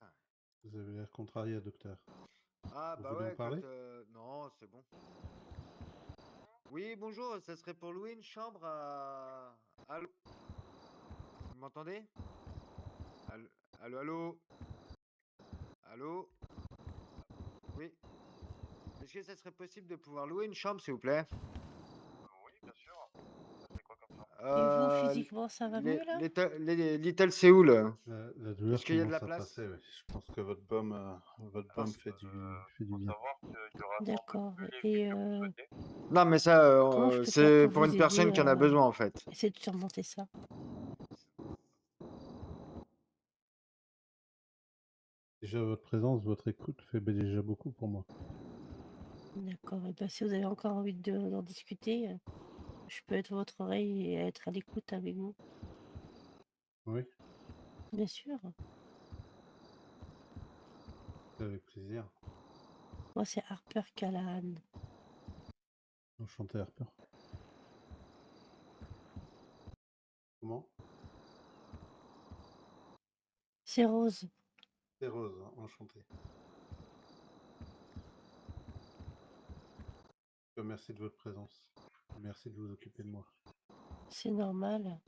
Ah. Vous avez l'air contrarié, docteur. Ah Vous bah voulez en ouais, parler? non, c'est bon. Oui, bonjour, ça serait pour louer une chambre à... Allô? Vous m'entendez? Allô, allô? Allô? Oui. Est-ce que ça serait possible de pouvoir louer une chambre, s'il vous plaît? Et vous, physiquement, ça va mieux là? Little Séoul, La douleur est-ce qu'il y a de la commence à place? passer, ouais. Je pense que votre baume fait du bien. D'accord. Et Non, mais ça, comment je peux faire c'est pour pour vous une personne aider qui en a à besoin, en fait. essayer de surmonter ça? Déjà, votre présence, votre écoute fait déjà beaucoup pour moi. D'accord. Et ben, si vous avez encore envie d'en discuter, je peux être votre oreille et être à l'écoute avec vous. Oui, Bien sûr. avec plaisir. Moi, c'est Harper Callahan. Enchanté, Harper. Comment? C'est Rose. C'est Rose, enchanté. Merci de votre présence. Merci de vous occuper de moi. C'est normal.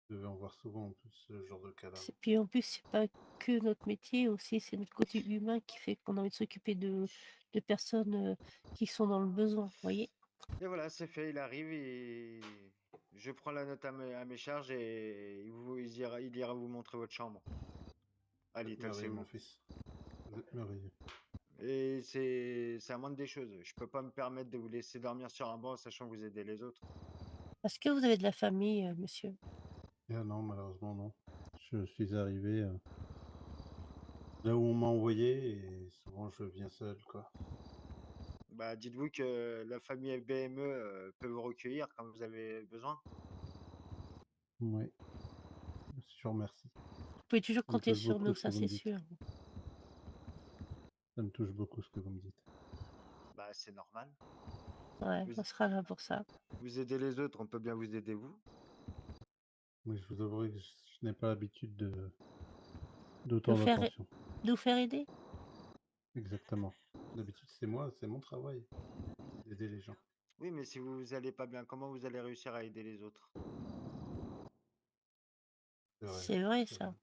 Vous devez en voir souvent en plus ce genre de cadavre. Puis en plus, c'est pas que notre métier aussi, c'est notre côté humain qui fait qu'on a envie de s'occuper de personnes qui sont dans le besoin, vous voyez? Et voilà, c'est fait, il arrive et je prends la note à mes charges et il ira vous montrer votre chambre. À Vous êtes Little merveilleux, mon Séoul. fils. Vous êtes merveilleux. Et c'est la moindre des choses. Je peux pas me permettre de vous laisser dormir sur un banc sachant que vous aidez les autres. Est-ce que vous avez de la famille, monsieur? Ah non, malheureusement, non. Je suis arrivé là où on m'a envoyé et souvent je viens seul, quoi. Bah, dites-vous que la famille FBME peut vous recueillir quand vous avez besoin. Oui, je vous remercie. Vous pouvez toujours Ça me compter touche sur nous, beaucoup ce que ça vous me c'est dites. sûr. Ça me touche beaucoup ce que vous me dites. Bah, c'est normal. Ouais, Vous, on sera là pour ça. vous aidez les autres, on peut bien vous aider vous. Mais je vous avouerai que je n'ai pas l'habitude De d'autant vous faire, d'attention. de vous faire aider? Exactement. D'habitude, c'est mon travail d'aider les gens. Oui, mais si vous allez pas bien, comment vous allez réussir à aider les autres? C'est vrai ça.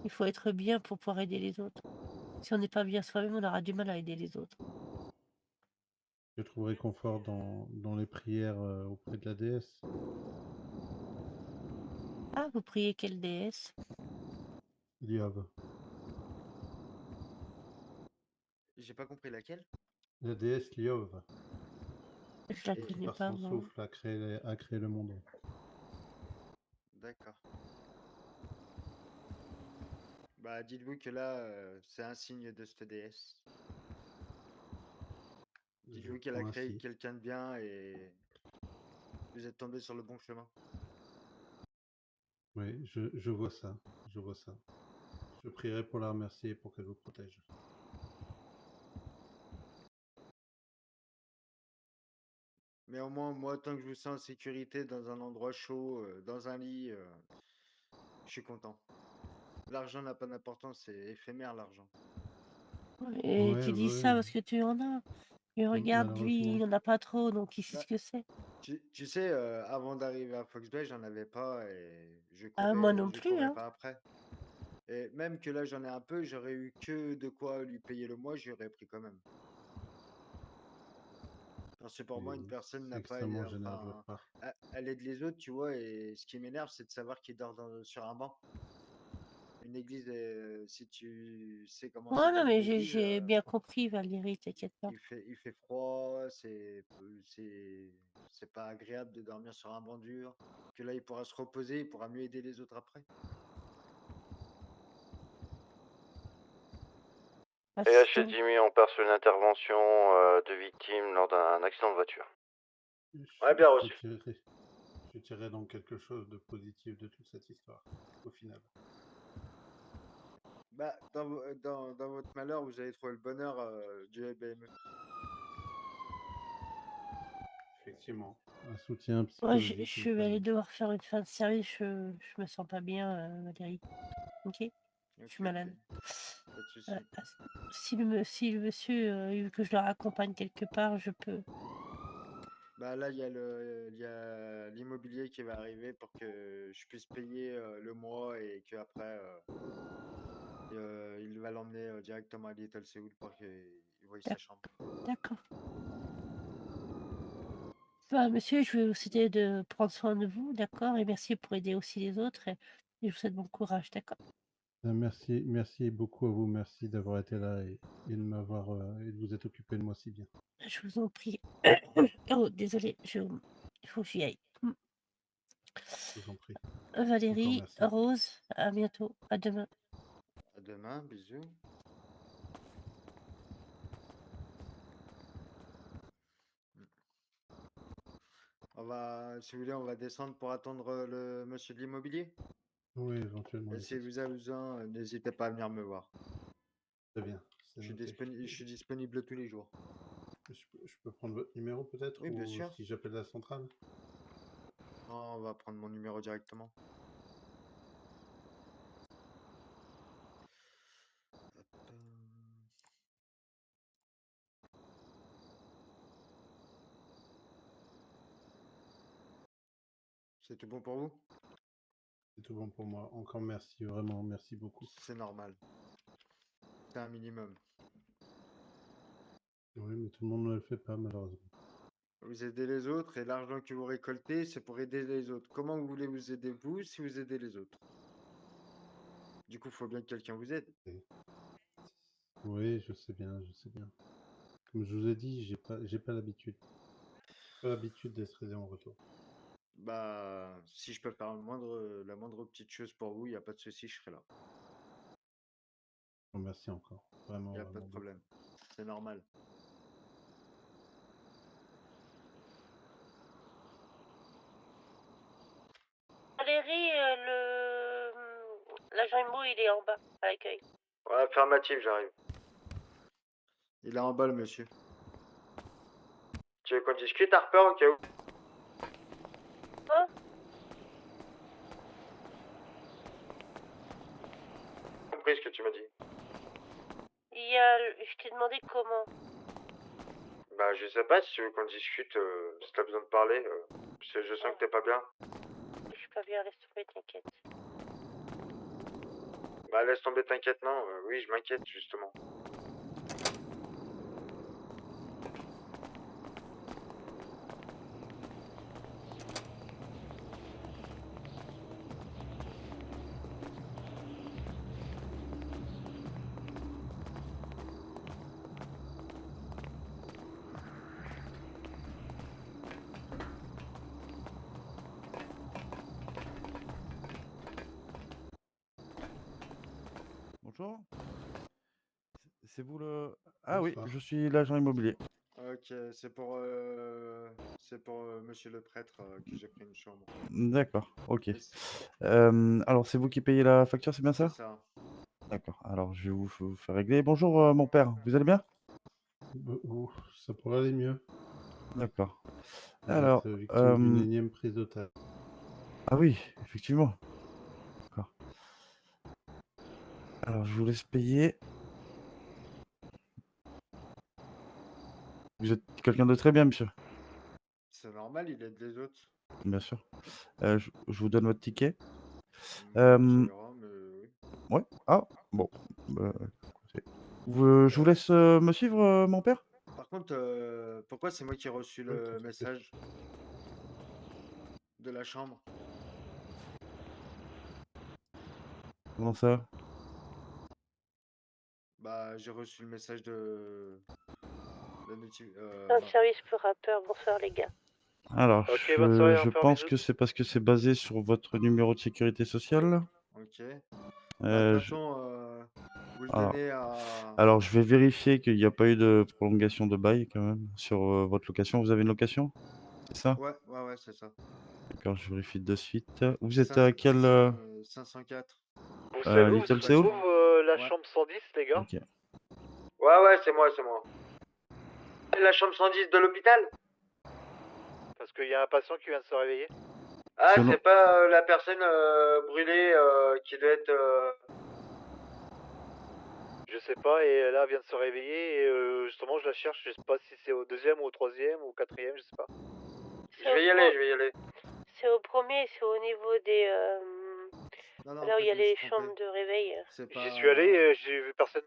Il faut être bien pour pouvoir aider les autres. Si on n'est pas bien soi-même, on aura du mal à aider les autres. Je trouve réconfort dans les prières auprès de la déesse. Ah, vous priez quelle déesse? Liave. J'ai pas compris laquelle? La déesse Liove. Je la Qui, connais par pas, son moi. souffle, a créé le monde. D'accord. Bah, dites-vous que là, c'est un signe de cette déesse. Dites-vous qu'elle a prends créé ainsi. quelqu'un de bien et vous êtes tombé sur le bon chemin. Oui, je vois ça. Je vois ça. Je prierai pour la remercier et pour qu'elle vous protège. Mais au moins, moi, tant que je vous sens en sécurité dans un endroit chaud, dans un lit, je suis content. L'argent n'a pas d'importance, c'est éphémère l'argent. Et Ouais, tu dis ça parce que tu en as. Et regarde, lui, malheureusement. il n'en a pas trop, donc il sait Bah, ce que c'est. tu sais, avant d'arriver à Fox Bay, j'en avais pas et Ah, moi non je plus, courais hein. pas après. Et même que là, j'en ai un peu, j'aurais eu que de quoi lui payer le mois, j'aurais pris quand même. Parce que pour moi, une personne C'est n'a pas, extrêmement généreux de votre enfin, part. elle aide les autres, tu vois, et ce qui m'énerve, c'est de savoir qu'il dort sur un banc. Une église, si tu sais comment c'est Ouais, non, dans mais une église, j'ai bien compris, Valérie, t'inquiète pas. il fait froid, c'est pas agréable de dormir sur un banc dur. Que là, il pourra se reposer, il pourra mieux aider les autres après. Et là, chez Jimmy, on part sur une intervention de victime lors d'un accident de voiture. Ouais, bien reçu. Je tirerai donc quelque chose de positif de toute cette histoire, au final. Bah, dans votre malheur, vous allez trouver le bonheur du LBME. Effectivement. Un soutien Ouais, psychologique. je vais aller devoir faire une fin de service, je me sens pas bien, Valérie. Ok? Je suis malade. Pas de soucis. Si le monsieur il veut que je le raccompagne quelque part, je peux. Bah là, il y a l'immobilier qui va arriver pour que je puisse payer le mois et qu'après, il va l'emmener directement à Little Seoul pour qu'il voie sa chambre. D'accord. Bah, monsieur, je vais vous essayer de prendre soin de vous, d'accord? Et merci pour aider aussi les autres et je vous souhaite bon courage, d'accord? Merci beaucoup à vous. Merci d'avoir été là et de m'avoir et de vous être occupé de moi si bien. Je vous en prie. Oh, désolée, il faut que j'y aille. Je vous en prie. Encore Valérie, merci. Rose, à bientôt, à demain. À demain, bisous. Si vous voulez, on va descendre pour attendre le monsieur de l'immobilier. Oui, éventuellement. Et si vous avez besoin, n'hésitez pas à venir me voir. Très bien, c'est noté. Je suis disponible tous les jours. Je peux prendre votre numéro peut-être Oui, bien ou sûr. si j'appelle la centrale? Non, on va prendre mon numéro directement. Hop, C'est tout bon pour vous? C'est tout bon pour moi. Encore merci, vraiment, merci beaucoup. C'est normal. C'est un minimum. Oui, mais tout le monde ne le fait pas malheureusement. Vous aidez les autres et l'argent que vous récoltez, c'est pour aider les autres. Comment vous voulez vous aider vous si vous aidez les autres? Du coup, il faut bien que quelqu'un vous aide. Oui, je sais bien, je sais bien. Comme je vous ai dit, j'ai pas l'habitude. Pas l'habitude d'être aidé en retour. Bah, si je peux faire la moindre petite chose pour vous, il n'y a pas de souci, je serai là. Merci encore. Vraiment, Il n'y a pas vraiment de beaucoup. problème. C'est normal. Valérie, l'agent IMO, il est en bas, à l'accueil. Ouais, affirmatif, j'arrive. Il est en bas, le monsieur. Tu veux qu'on discute, Harper, au cas où? Hein? J'ai compris ce que tu m'as dit. Je t'ai demandé comment. Bah, je sais pas si tu veux qu'on discute, si t'as besoin de parler. Je sens que t'es pas bien. Je suis pas bien, laisse tomber, t'inquiète. Bah, laisse tomber, t'inquiète, non. Oui, je m'inquiète, justement. Bonjour. C'est vous le... Ah oui, Bonsoir. je suis l'agent immobilier. Ok, c'est pour monsieur le prêtre que j'ai pris une chambre. D'accord, ok. Et Alors, c'est vous qui payez la facture, c'est bien C'est ça? ça. D'accord, alors je vais vous faire régler. Bonjour mon père, vous allez bien? Ça pourrait aller mieux. D'accord. Vous Alors, êtes victime d'une énième prise d'otage. ah oui, effectivement. D'accord. Alors, je vous laisse payer. Vous êtes quelqu'un de très bien, monsieur. C'est normal, il aide les autres. Bien sûr. Je vous donne votre ticket. Ça ira, mais oui. Ouais. Ah, bon. Écoutez. Je vous laisse me suivre, mon père? Par contre, pourquoi c'est moi qui ai reçu le message de la chambre? Comment ça? Bah, j'ai reçu le message de Un service pour rappeur, bonsoir les gars. Alors, Ok, bonne soirée, je Harper, pense bisous. que c'est parce que c'est basé sur votre numéro de sécurité sociale. Ok. Bah, de toute façon, vous le alors, donnez à... alors, je vais vérifier qu'il n'y a pas eu de prolongation de bail quand même sur votre location. Vous avez une location? C'est ça? Ouais, c'est ça. D'accord, je vérifie de suite. Vous êtes à quel 504. Vous savez où Little se Seoul? trouve la Ouais. chambre 110, les gars? Ok. Ouais, c'est moi. La chambre 110 de l'hôpital? Parce qu'il y a un patient qui vient de se réveiller. Ah, Selon- c'est pas la personne brûlée qui doit être... Je sais pas, et là, elle vient de se réveiller, et justement, je la cherche, je sais pas si c'est au deuxième, ou au troisième, ou au quatrième, je sais pas. Je vais y aller. C'est au premier, c'est au niveau des... Non, là où il y a les chambres de réveil. J'y suis allé, j'ai vu personne.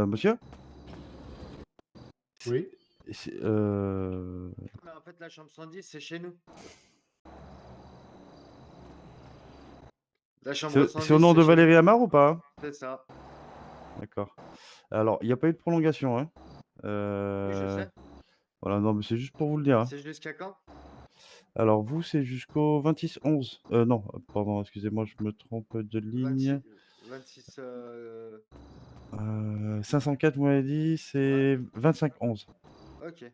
Monsieur? Oui. Mais en fait, la chambre 110, c'est chez nous. La chambre C'est au 110, nom c'est de chez nous. Valérie Amar ou pas? C'est ça. D'accord. Alors, il n'y a pas eu de prolongation, hein. Oui, je sais. Voilà, non, mais c'est juste pour vous le dire, hein. C'est jusqu'à quand? Alors, vous, c'est jusqu'au 26/11. Non, pardon, excusez-moi, je me trompe de ligne. 26. 504, vous m'avez dit, c'est 25/11. Ok.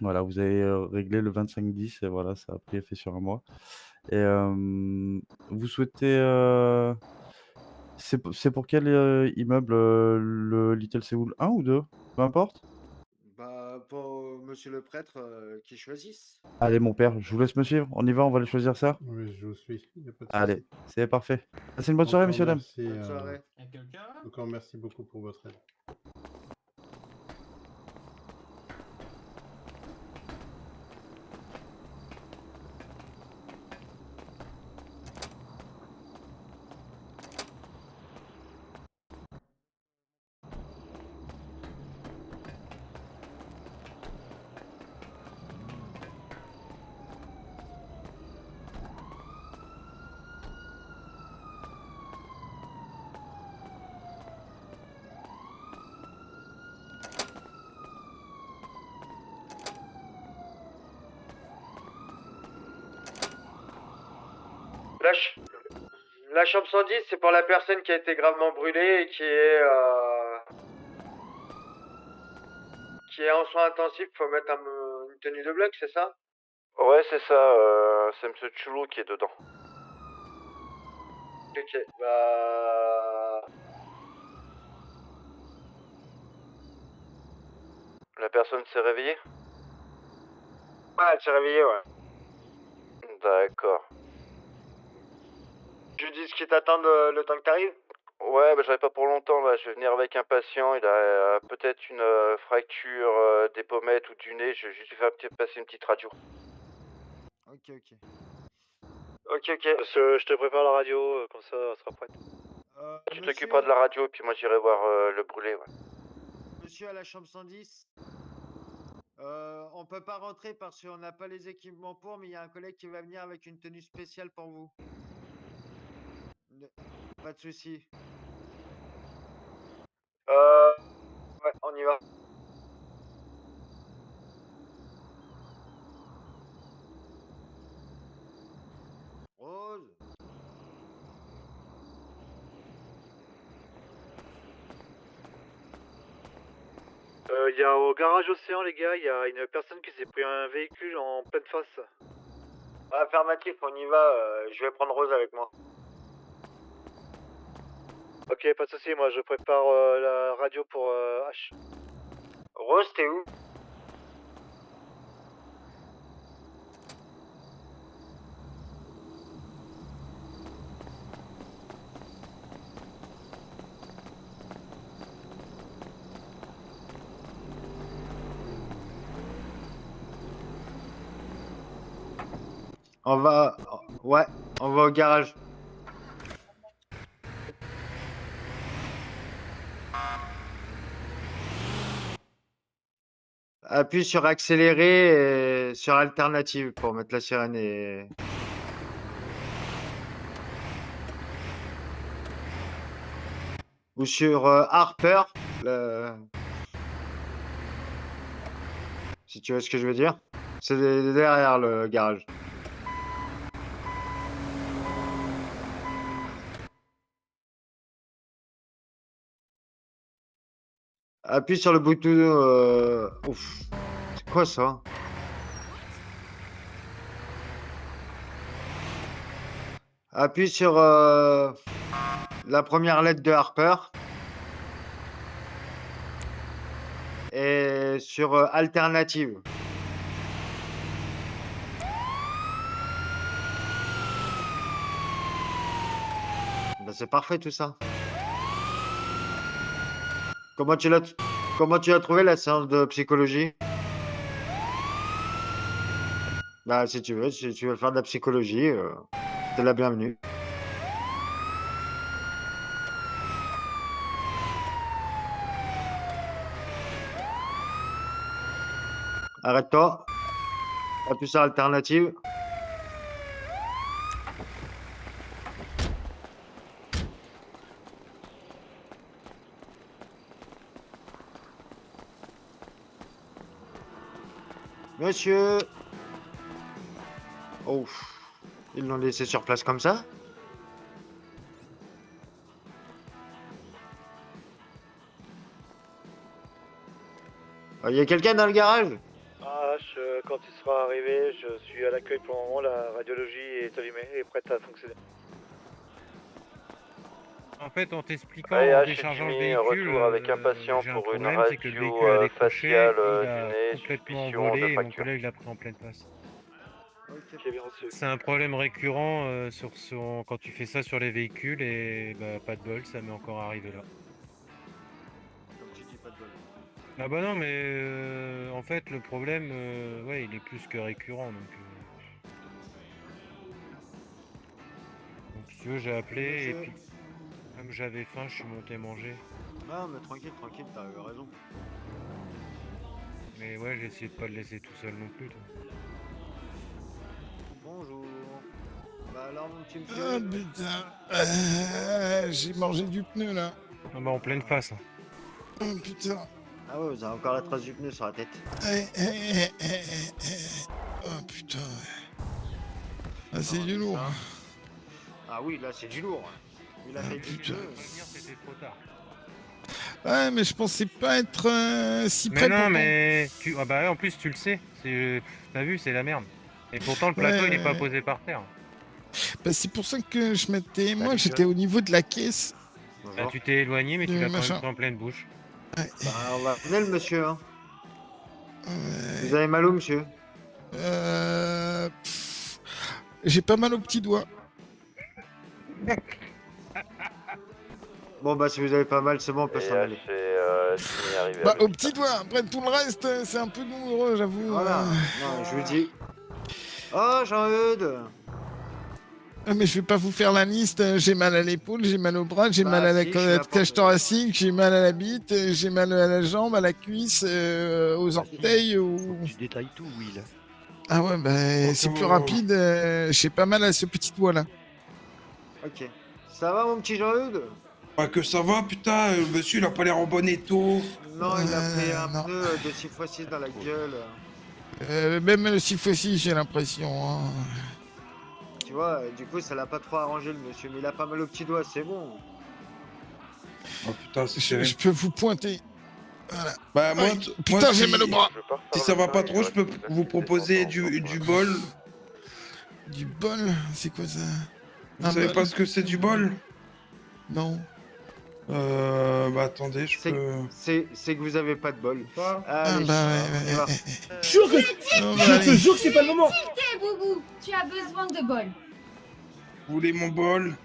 Voilà, vous avez réglé le 25/10 et voilà, ça a pris effet sur un mois. Et vous souhaitez. C'est pour quel immeuble le Little Seoul 1 ou 2? Peu importe. Bah, pour monsieur le prêtre qui choisisse. Allez, mon père, je vous laisse me suivre. On y va, on va aller choisir ça. Oui, je vous suis, il n'y a pas de Allez, souci. c'est parfait. Passez une bonne soirée, Encore messieurs, dames. merci, Bonne soirée. encore merci beaucoup pour votre aide. La chambre 110, c'est pour la personne qui a été gravement brûlée et qui est en soins intensifs. Faut mettre une tenue de bloc, c'est ça? Ouais, c'est ça, c'est Monsieur Chulo qui est dedans. Ok, bah... La personne s'est réveillée? Ouais, elle s'est réveillée, ouais. D'accord. Je lui dis ce qui t'attend le temps que t'arrives? Ouais, bah j'aurai pas pour longtemps là, je vais venir avec un patient, il a peut-être une fracture des pommettes ou du nez, je vais juste lui faire passer une petite radio. Ok. Ok. Je te prépare la radio, comme ça, elle sera prête. Tu t'occuperas de la radio, puis moi j'irai voir le brûlé, ouais. Monsieur à la chambre 110, on peut pas rentrer parce qu'on n'a pas les équipements pour, mais il y a un collègue qui va venir avec une tenue spéciale pour vous. Pas de souci. Ouais, on y va. Rose. Il y a au garage Océan, les gars, il y a une personne qui s'est pris un véhicule en pleine face. Affirmatif, on y va. Je vais prendre Rose avec moi. Ok, pas de souci, moi je prépare la radio pour H. Rose, t'es où? Ouais, on va au garage. Appuie sur accélérer et sur alternative pour mettre la sirène et... Ou sur Harper, si tu vois ce que je veux dire. C'est derrière le garage. Appuie sur le bouton... Ouf. C'est quoi ça? Appuie sur la première lettre de Harper. Et sur alternative. Ben, c'est parfait tout ça. Comment tu l'as trouvé la séance de psychologie? Bah si tu veux faire de la psychologie, t'es la bienvenue. Arrête-toi. Appuie sur alternative. Monsieur. Oh. Ils l'ont laissé sur place comme ça? Il y a quelqu'un dans le garage? Quand il sera arrivé, je suis à l'accueil pour le moment, la radiologie est allumée et prête à fonctionner. En fait, en t'expliquant, Allez, en H, déchargeant le Jimmy, véhicule, retour avec un patient j'ai un pour une problème, c'est que le radio véhicule a décroché, faciale il du a nez, complètement suspicion de volé et mon fracture. collègue l'a pris en pleine face. Ok, bien reçu. C'est un problème récurrent quand tu fais ça sur les véhicules et bah, pas de bol, ça m'est encore arrivé là. Comme tu dis, pas de bol. Ah bah non, mais en fait, le problème, ouais, il est plus que récurrent. Donc si tu veux, j'ai appelé et puis, comme j'avais faim, je suis monté manger. Non, mais tranquille, t'as eu raison. Mais ouais, j'ai essayé de pas le laisser tout seul non plus. Toi. Bonjour. Bah alors, mon petit monsieur. Ah putain, j'ai mangé du pneu là. Ah bah en pleine face. Hein. Oh putain. Ah ouais, vous avez encore la trace du pneu sur la tête. Oh putain. Ah, c'est du lourd. Ah oui, là c'est du lourd. Il a fait du putain. pneu. C'était trop tard. Ouais, mais je pensais pas être si Mais près. non, pourtant. mais ah bah ouais, en plus tu le sais. T'as vu, c'est la merde. Et pourtant le plateau il est pas posé par terre. Bah, c'est pour ça que je m'étais. Moi, Salut, j'étais John. au niveau de la caisse. Ah, tu t'es éloigné, mais tu l'as quand machin. même pris en pleine bouche. Ouais. Bah, on va venir le monsieur. Hein. Vous avez mal où, monsieur? J'ai pas mal au petit doigt. Bon, bah, si vous avez pas mal, c'est bon, on peut s'en aller. Jimmy arrivé Bah, avec au petit doigt. Après, tout le reste, c'est un peu douloureux, j'avoue. Voilà. Non, je vous dis. Oh, Jean-Eudes. Ah, mais je vais pas vous faire la liste. J'ai mal à l'épaule, j'ai mal au bras, j'ai Bah, mal à la si, je suis là pour cage te- thoracique, j'ai mal à la bite, j'ai mal à la jambe, à la cuisse, aux orteils. Tu détailles tout, Will. Ah ouais, bah, c'est plus rapide. J'ai pas mal à ce petit doigt là. Ok. Ça va, mon petit Jean-Eudes? Bah que ça va, putain, monsieur il a pas l'air en bon état. Non, il a pris un pneu de 6x6 dans la gueule. Même le 6x6, j'ai l'impression. Hein. Tu vois, du coup, ça l'a pas trop arrangé le monsieur, mais il a pas mal au petit doigt, c'est bon. Oh putain, c'est Je peux vous pointer. Voilà. Bah moi, Aïe, putain, j'ai mal au bras. Si ça va pas trop, je peux vous proposer du bol. Du bol? C'est quoi ça? Vous savez pas ce que c'est du bol? Non. Bah attendez, je peux... C'est que vous avez pas de bol. Ah Allez, bah on y va. Je jure que je te jure que c'est pas le moment. S'il te plaît, Boubou, tu as besoin de bol. Vous voulez mon bol?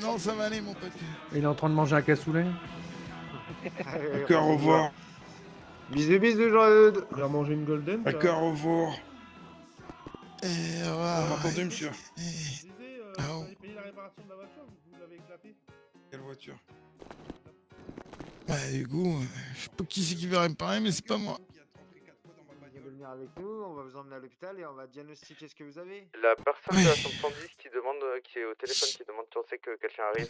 Non, ça va aller, mon pote. Il est en train de manger un cassoulet. D'accord, au revoir. Bisous, bisous, Jean-Eudes. Il a mangé une golden. D'accord, au revoir. Vous m'entendez, monsieur? Vous avez payé la réparation de la voiture, vous l'avez éclaté. Quelle voiture? Bah, du coup, je sais pas qui c'est qui va réparer, mais c'est pas moi. Vous allez venir avec nous, on va vous emmener à l'hôpital et on va diagnostiquer ce que vous avez. La personne de la 110 qui demande, qui est au téléphone, qui demande si on sait que quelqu'un arrive.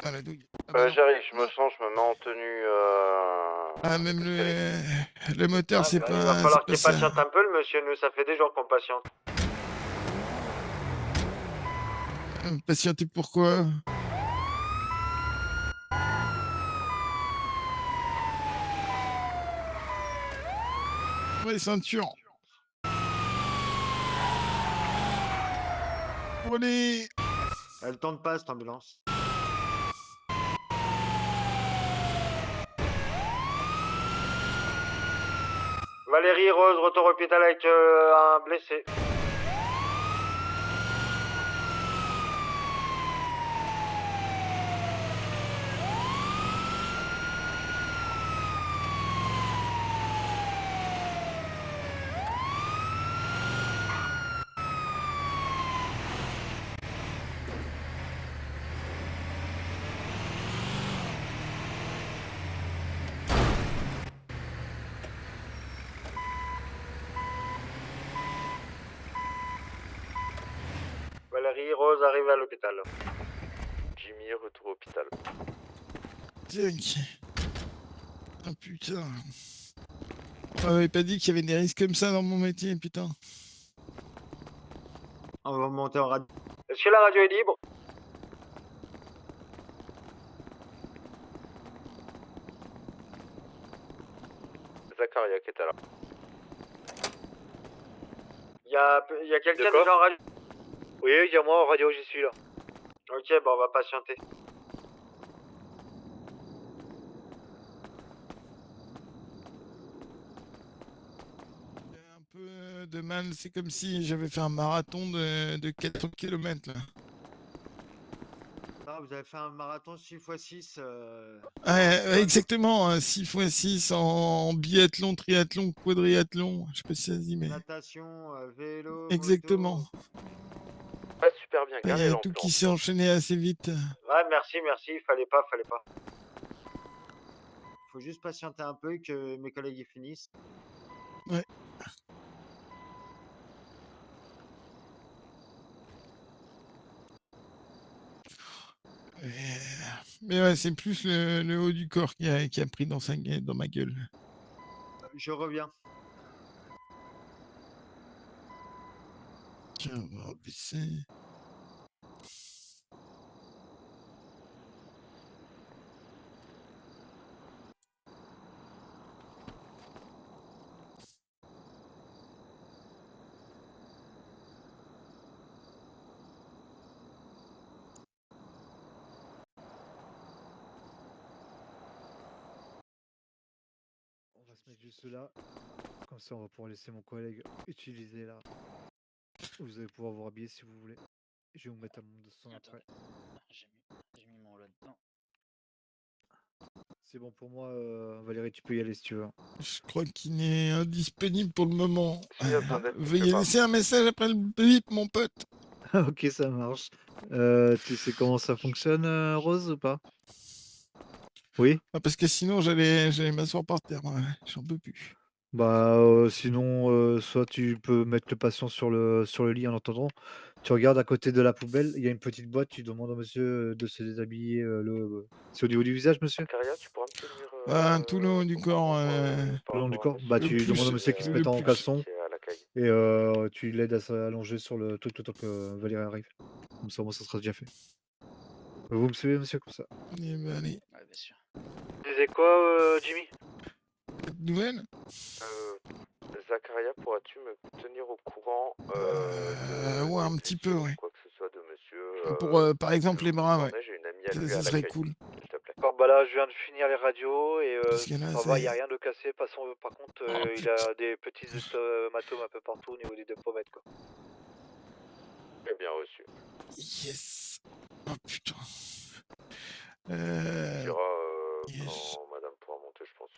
Ah, la douille. J'arrive, je me sens, je me mets en tenue. Ah, même le moteur, c'est Il pas. va falloir c'est qu'il pas ça. patiente un peu, le monsieur. Nous, ça fait des jours qu'on patiente. Patienter pourquoi? Ouais, ceinture. Allez. Elle tourne pas, cette ambulance. Valérie Rose, retour au hôpital avec un blessé. Harry, Rose arrive à l'hôpital. Jimmy, retour au hôpital. Tac. Ah putain. On m'avait pas dit qu'il y avait des risques comme ça dans mon métier, putain. On va monter en radio. Est-ce que la radio est libre? Zacharia qui était là. Il y a quelqu'un De quoi déjà en radio? Oui, il y a moi en radio, j'y suis là. Ok, bon, on va patienter. Un peu de mal, c'est comme si j'avais fait un marathon de 4 km là. Ah, vous avez fait un marathon 6x6. Ouais, exactement, 6x6 en biathlon, triathlon, quadriathlon, je sais pas si ça se dit, mais... Natation, vélo. Exactement. Ouais, super bien, Il y gardez a l'emploi. tout qui s'est enchaîné assez vite. Ouais, merci, fallait pas. Faut juste patienter un peu que mes collègues y finissent. Ouais. Mais ouais, c'est plus le haut du corps qui a pris dans ma gueule. Je reviens. Tiens, on va baisser. On va se mettre juste là. Comme ça, on va pouvoir laisser mon collègue utiliser là. Vous allez pouvoir vous rhabiller si vous voulez. Je vais vous mettre à mon 200 après. J'ai mis mon là-dedans. C'est bon pour moi, Valérie, tu peux y aller si tu veux. Je crois qu'il est indisponible pour le moment. Veuillez pas. laisser un message après le bip, mon pote. Ok, ça marche. Tu sais comment ça fonctionne, Rose, ou pas? Oui? Ah, parce que sinon, j'allais m'asseoir par terre. Ouais. J'en peux plus. Bah, sinon, soit tu peux mettre le patient sur le lit en attendant. Tu regardes à côté de la poubelle, il y a une petite boîte, tu demandes au monsieur de se déshabiller. C'est au niveau du visage, monsieur? Zacharia, tu pourras me tenir Ah, tout le haut du corps. Le long du corps? Bah, Le tu plus- demandes au monsieur qui se le mette en plus- caleçon et tu l'aides à s'allonger sur le truc le temps que Valérie arrive. Comme ça, au moins, ça sera déjà fait. Vous me suivez, monsieur, comme ça? Eh ben, allez. Ouais, bien sûr. Tu disais quoi, Jimmy? Nouvelle? Zacharia, pourras-tu me tenir au courant Ouais, un petit peu, ouais. quoi que ce soit de monsieur Pour, par exemple, les bras, ouais. J'ai une amie à lui Ça à serait l'accueil, cool. s'il te plaît. D'accord, bah là, je viens de finir les radios et Parce que là, ça va, c'est- y a rien de cassé. Par contre, il a des petits hématomes un peu partout au niveau des deux pommettes, quoi. Très bien reçu. Yes. Oh putain. Tu diras quand madame pourra monter, je pense.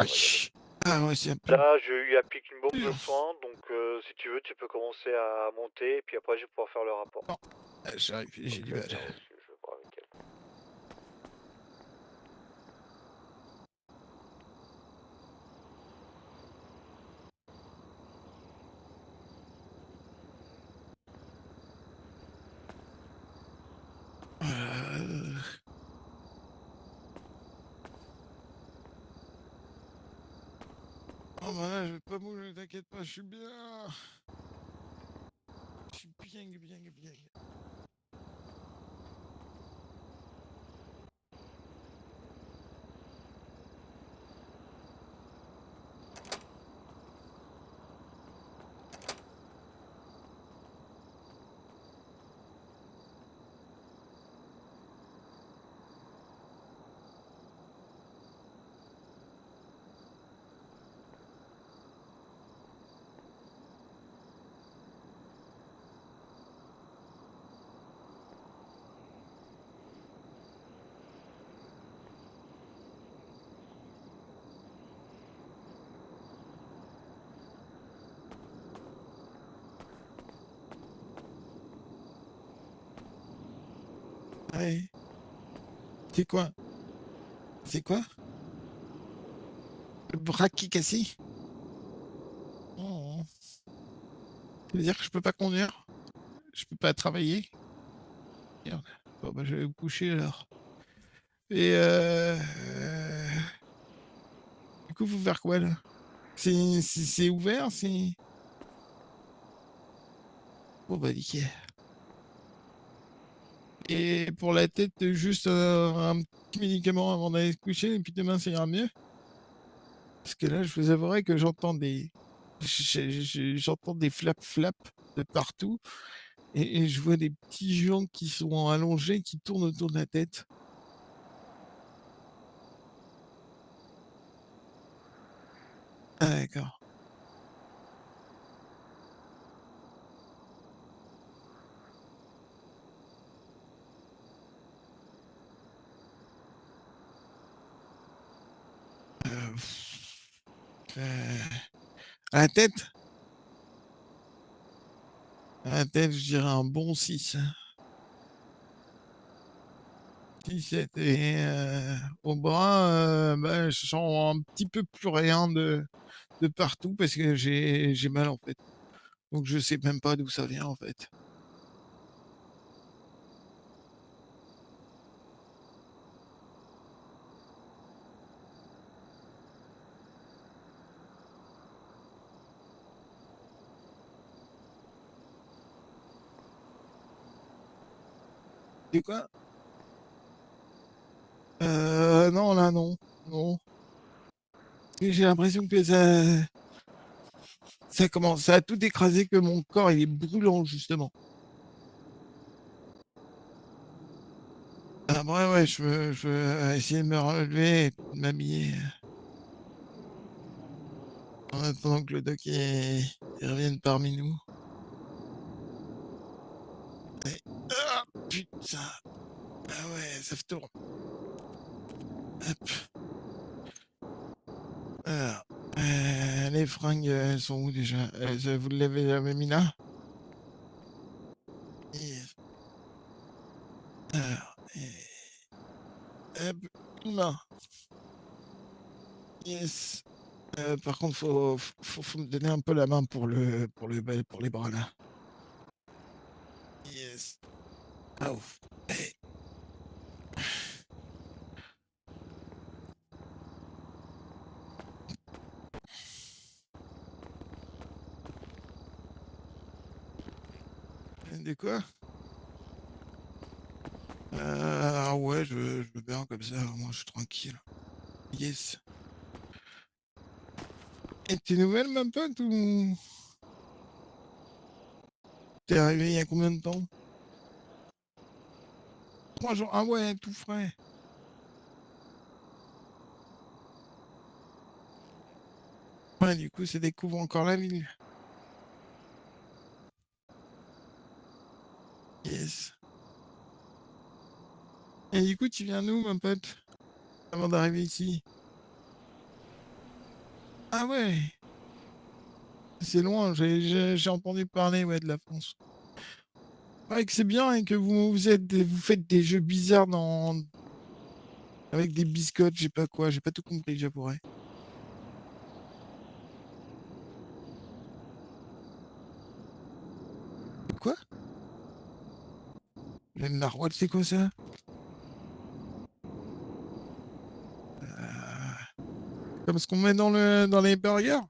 Wesh. Ah ouais, c'est un peu... Là, je lui applique une bombe de soin, donc si tu veux, tu peux commencer à monter et puis après, je vais pouvoir faire le rapport. J'arrive, j'ai du mal. Je vais voir avec elle. Oh bah là, je vais pas bouger, t'inquiète pas, je suis bien. Je suis bien. Ouais. C'est quoi? C'est quoi? Le bras qui est cassé? Oh. Ça veut dire que je peux pas conduire? je peux pas travailler. Merde. Bon, bah, je vais me coucher alors. Et du coup, faut faire quoi là? C'est ouvert, c'est. Bon bah nickel. Et pour la tête, juste un petit médicament avant d'aller se coucher, et puis demain ça ira mieux. Parce que là, je vous avouerai que j'entends des. J'entends des flap de partout. Et je vois des petits gens qui sont allongés, qui tournent autour de la tête. Ah d'accord. À la tête? À la tête, je dirais un bon 6. 17 et au bras, bah, je sens un petit peu plus rien de partout parce que j'ai mal en fait. Donc je sais même pas d'où ça vient en fait. C'est quoi? Non là non, non. J'ai l'impression que ça commence à tout écraser, que mon corps il est brûlant justement. Ah ouais, je veux essayer de me relever et de m'habiller. En attendant que le doc il revienne parmi nous. Ouais. Ah, putain. Ah ouais, ça tourne. Hop. Alors, les fringues, elles sont où déjà? Vous l'avez jamais mis là? Yes. Alors, hop, non. Yes. Par contre, faut me donner un peu la main pour les bras là. Yes. Ah ouf. Hey. De quoi? Ah ouais, je veux bien comme ça, moi je suis tranquille. Yes. Et tes nouvelles, ma pote, ou t'es arrivé il y a combien de temps? 3 jours. Ah ouais, tout frais. Ouais, du coup, ça découvre encore la ville. Yes. Et du coup, tu viens d'où, ma pote? Avant d'arriver ici? Ah ouais. C'est loin, j'ai entendu parler, ouais, de la France. Ouais, que c'est bien et que vous faites des jeux bizarres avec des biscottes, je sais pas quoi, j'ai pas tout compris, j'avouerai. Quoi? Le narwhal, c'est quoi ça? Comme ce qu'on met dans les burgers?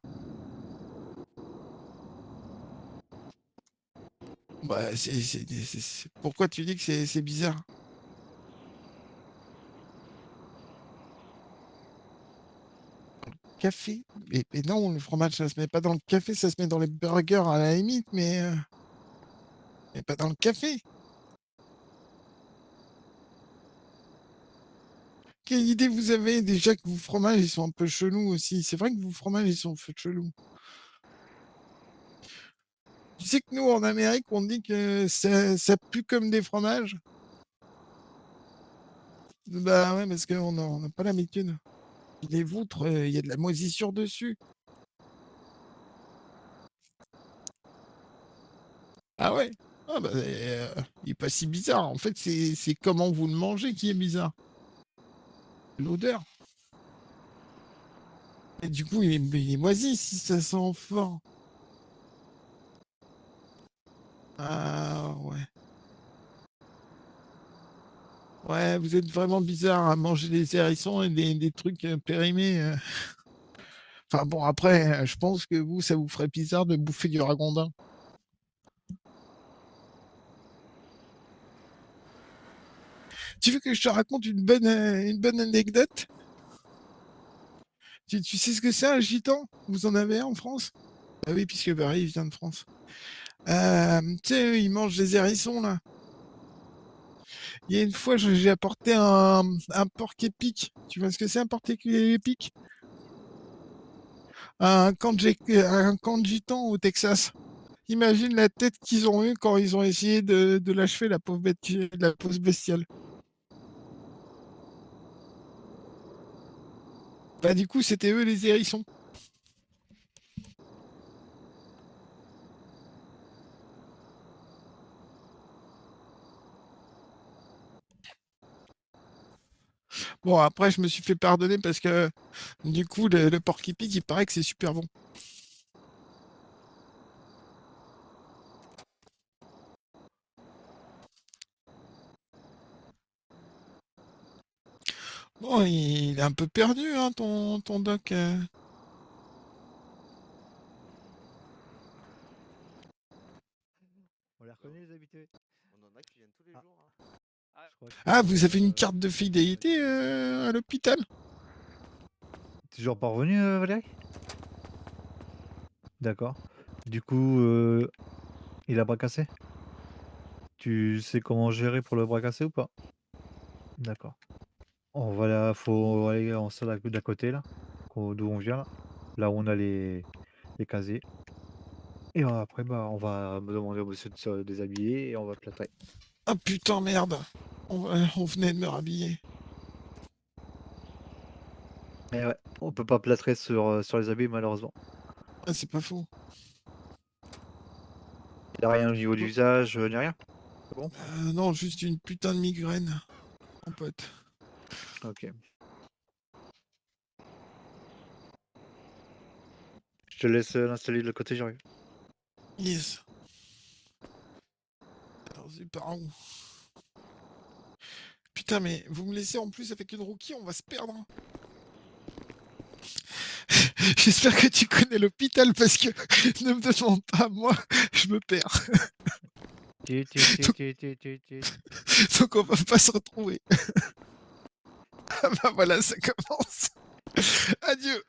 Bah, pourquoi tu dis que c'est bizarre? Café? Mais non, le fromage, ça se met pas dans le café, ça se met dans les burgers à la limite, mais pas dans le café. Quelle idée vous avez déjà que vos fromages, ils sont un peu chelous aussi. C'est vrai que vos fromages, ils sont chelous. Tu sais que nous, en Amérique, on dit que ça pue comme des fromages? Bah ouais, parce qu'on n'a pas l'habitude. Les vôtres, il y a de la moisissure dessus. Ah ouais? Ah bah, il est pas si bizarre. En fait, c'est comment vous le mangez qui est bizarre. L'odeur. Et du coup, il est moisi si ça sent fort. Ah ouais. Ouais, vous êtes vraiment bizarre à manger des hérissons et des trucs périmés. Enfin bon, après, je pense que vous, ça vous ferait bizarre de bouffer du ragondin. Tu veux que je te raconte une bonne anecdote? Tu sais ce que c'est un gitan? Vous en avez un en France? Ah oui, puisque Barry vient de France. Tu sais, eux, ils mangent des hérissons, là. Il y a une fois, j'ai apporté un porc épic. Tu vois ce que c'est un porc épic? Un camp de gitans au Texas. Imagine la tête qu'ils ont eue quand ils ont essayé de l'achever, la pauvre bête, la pauvre bestiole. Bah du coup, c'était eux les hérissons. Bon, après, je me suis fait pardonner parce que du coup, le porc épic, il paraît que c'est super bon. Bon, il est un peu perdu, hein, ton doc. On les reconnaît les habitués. On en a qui viennent tous les jours. Ah, vous avez une carte de fidélité à l'hôpital? Toujours pas revenu, Valérie? D'accord. Du coup, il a bras cassé? Tu sais comment gérer pour le bras cassé ou pas? D'accord. Faut aller en salle d'à côté là, d'où on vient là. Là où on a les casiers. Et après, bah, on va me demander au monsieur de se déshabiller et on va plâtrer. Ah putain, merde. On venait de me rhabiller. Et ouais, on peut pas plâtrer sur les habits malheureusement. Ah, c'est pas faux. Il a rien au niveau du visage, ni rien? C'est bon? Non, juste une putain de migraine, mon pote. OK. Je te laisse, l'installer de l'autre côté, j'arrive. Yes. Alors, c'est par où? Putain, mais vous me laissez en plus avec une rookie, on va se perdre. J'espère que tu connais l'hôpital parce que ne me demande pas, moi, je me perds. Donc on va pas se retrouver. Ah bah voilà, ça commence. Adieu.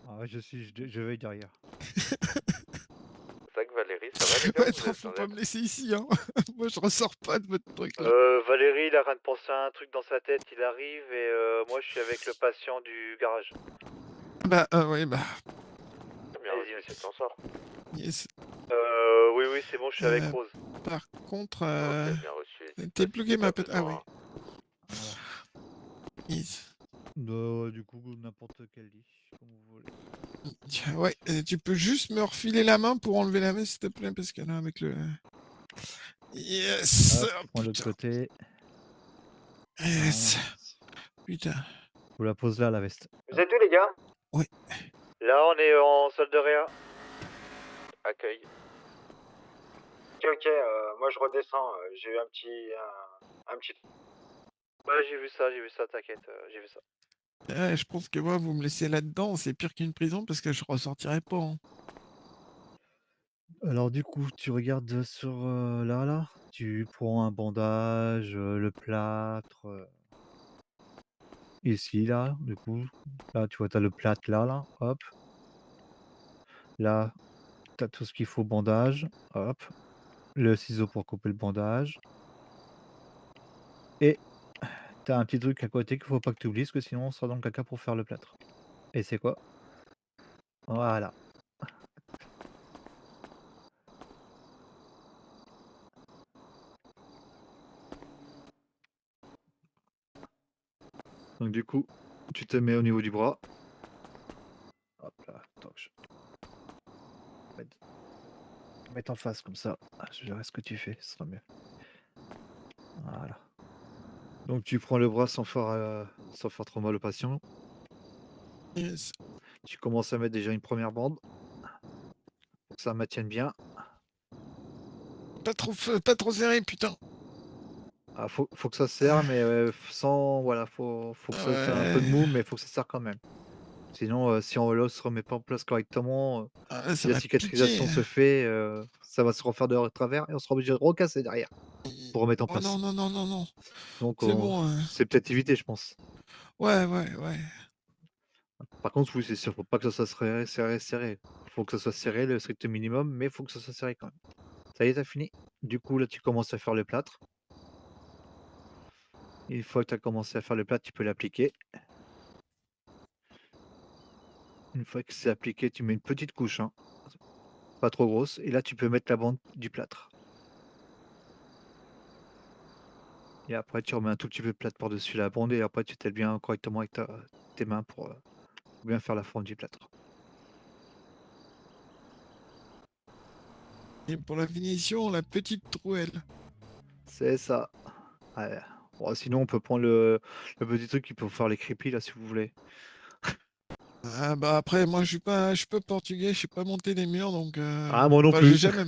Ah ouais, je veille derrière. C'est vrai que Valérie, ça va les gars? Ouais, Vous êtes faut dans pas les- me laisser ici, hein. Moi, je ressors pas de votre truc là. Valérie, il a rien de penser à un truc dans sa tête, il arrive et moi je suis avec le patient du garage. Bah, ouais, bah. Bien reçu, c'est ton sort. Yes. Oui, c'est bon, je suis avec Rose. Par contre, Ok, bien reçu. t'es bloqué ma pote. Ah oui. Besoin. Yes. Du coup, n'importe quel lit, comme vous voulez. Tiens, ouais, tu peux juste me refiler la main pour enlever la veste, s'il te plaît, parce que là, avec le... Yes. Hop, tu prends l'autre côté. Yes. Voilà. Putain. Vous la pose là, la veste. Vous êtes où, les gars? Oui. Là, on est en salle de réa. Accueil. Ok, moi je redescends. J'ai eu un petit. Ouais, j'ai vu ça, t'inquiète, j'ai vu ça. Je pense que moi, vous me laissez là-dedans, c'est pire qu'une prison parce que je ressortirai pas. Hein. Alors du coup, tu regardes sur là, tu prends un bandage, le plâtre. Ici, là, du coup, là, tu vois, tu as le plâtre là, hop. Là, tu as tout ce qu'il faut, bandage, hop. Le ciseau pour couper le bandage. Et tu as un petit truc à côté qu'il faut pas que tu oublies, parce que sinon on sera dans le caca pour faire le plâtre. Et c'est quoi? Voilà. Donc du coup, tu te mets au niveau du bras. Hop là, attends que je mettre en face comme ça. Je verrai ce que tu fais, ce sera mieux. Voilà. Donc tu prends le bras sans faire trop mal au patient. Yes. Tu commences à mettre déjà une première bande. Pour que ça maintienne bien. pas trop serré, putain. Ah, faut que ça serre, mais sans voilà, faut que ça ait un peu de Ouais. mou, mais faut que ça serre quand même. Sinon, si l'os se remet pas en place correctement, Ah, là, si ça la va piquer. cicatrisation se fait, ça va se refaire de travers et on sera obligé de recasser derrière pour remettre en Oh non, place. non, non, non, non. Donc C'est bon. c'est peut-être éviter, je pense. Ouais, ouais, ouais. Par contre, oui, c'est sûr, faut pas que ça soit serré, serré, serré. Faut que ça soit serré, le strict minimum, mais faut que ça soit serré quand même. Ça y est, tu fini? Du coup, là, tu commences à faire le plâtre. Une fois que tu as commencé à faire le plâtre, tu peux l'appliquer. Une fois que c'est appliqué, tu mets une petite couche, hein, pas trop grosse, et là, tu peux mettre la bande du plâtre. Et après, tu remets un tout petit peu de plâtre par-dessus la bande et après, tu t'aides bien correctement avec tes mains pour bien faire la forme du plâtre. Et pour la finition, la petite trouelle. C'est ça. Ouais. Bon, sinon, on peut prendre le petit truc qui peut faire les crépis, là, si vous voulez. Ah bah après, moi je suis pas portugais, je sais pas monter des murs, donc Ah, moi non enfin, j'ai plus. jamais.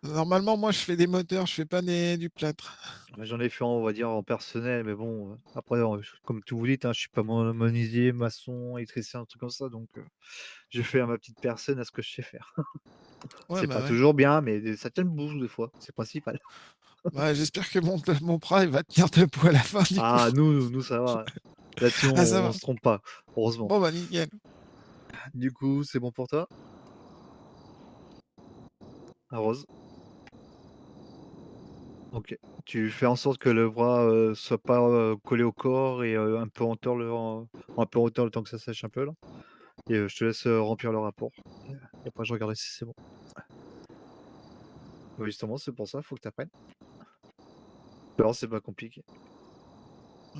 Normalement, moi je fais des moteurs, je fais pas du plâtre. J'en ai fait, on va dire, en personnel, mais bon, après, comme tout vous dites, hein, je suis pas menuisier, maçon, électricien, un truc comme ça, donc je fais à ma petite personne à ce que je sais faire. Ouais, C'est bah pas ouais. toujours bien, mais ça tient le bout des fois, c'est principal. Bah, j'espère que mon bras il va tenir debout à la fin du coup. Ah, nous, ça va. Là-dessus, Ah, ça va. on se trompe pas, heureusement. Bon bah nickel. Du coup, c'est bon pour toi? Ah, Rose? OK. Tu fais en sorte que le bras, soit pas, collé au corps et un peu en hauteur un peu en hauteur le temps que ça sèche un peu là et je te laisse, remplir le rapport et après je regarderai si c'est bon. Bah, justement, c'est pour ça, faut que tu apprennes. Alors c'est pas compliqué.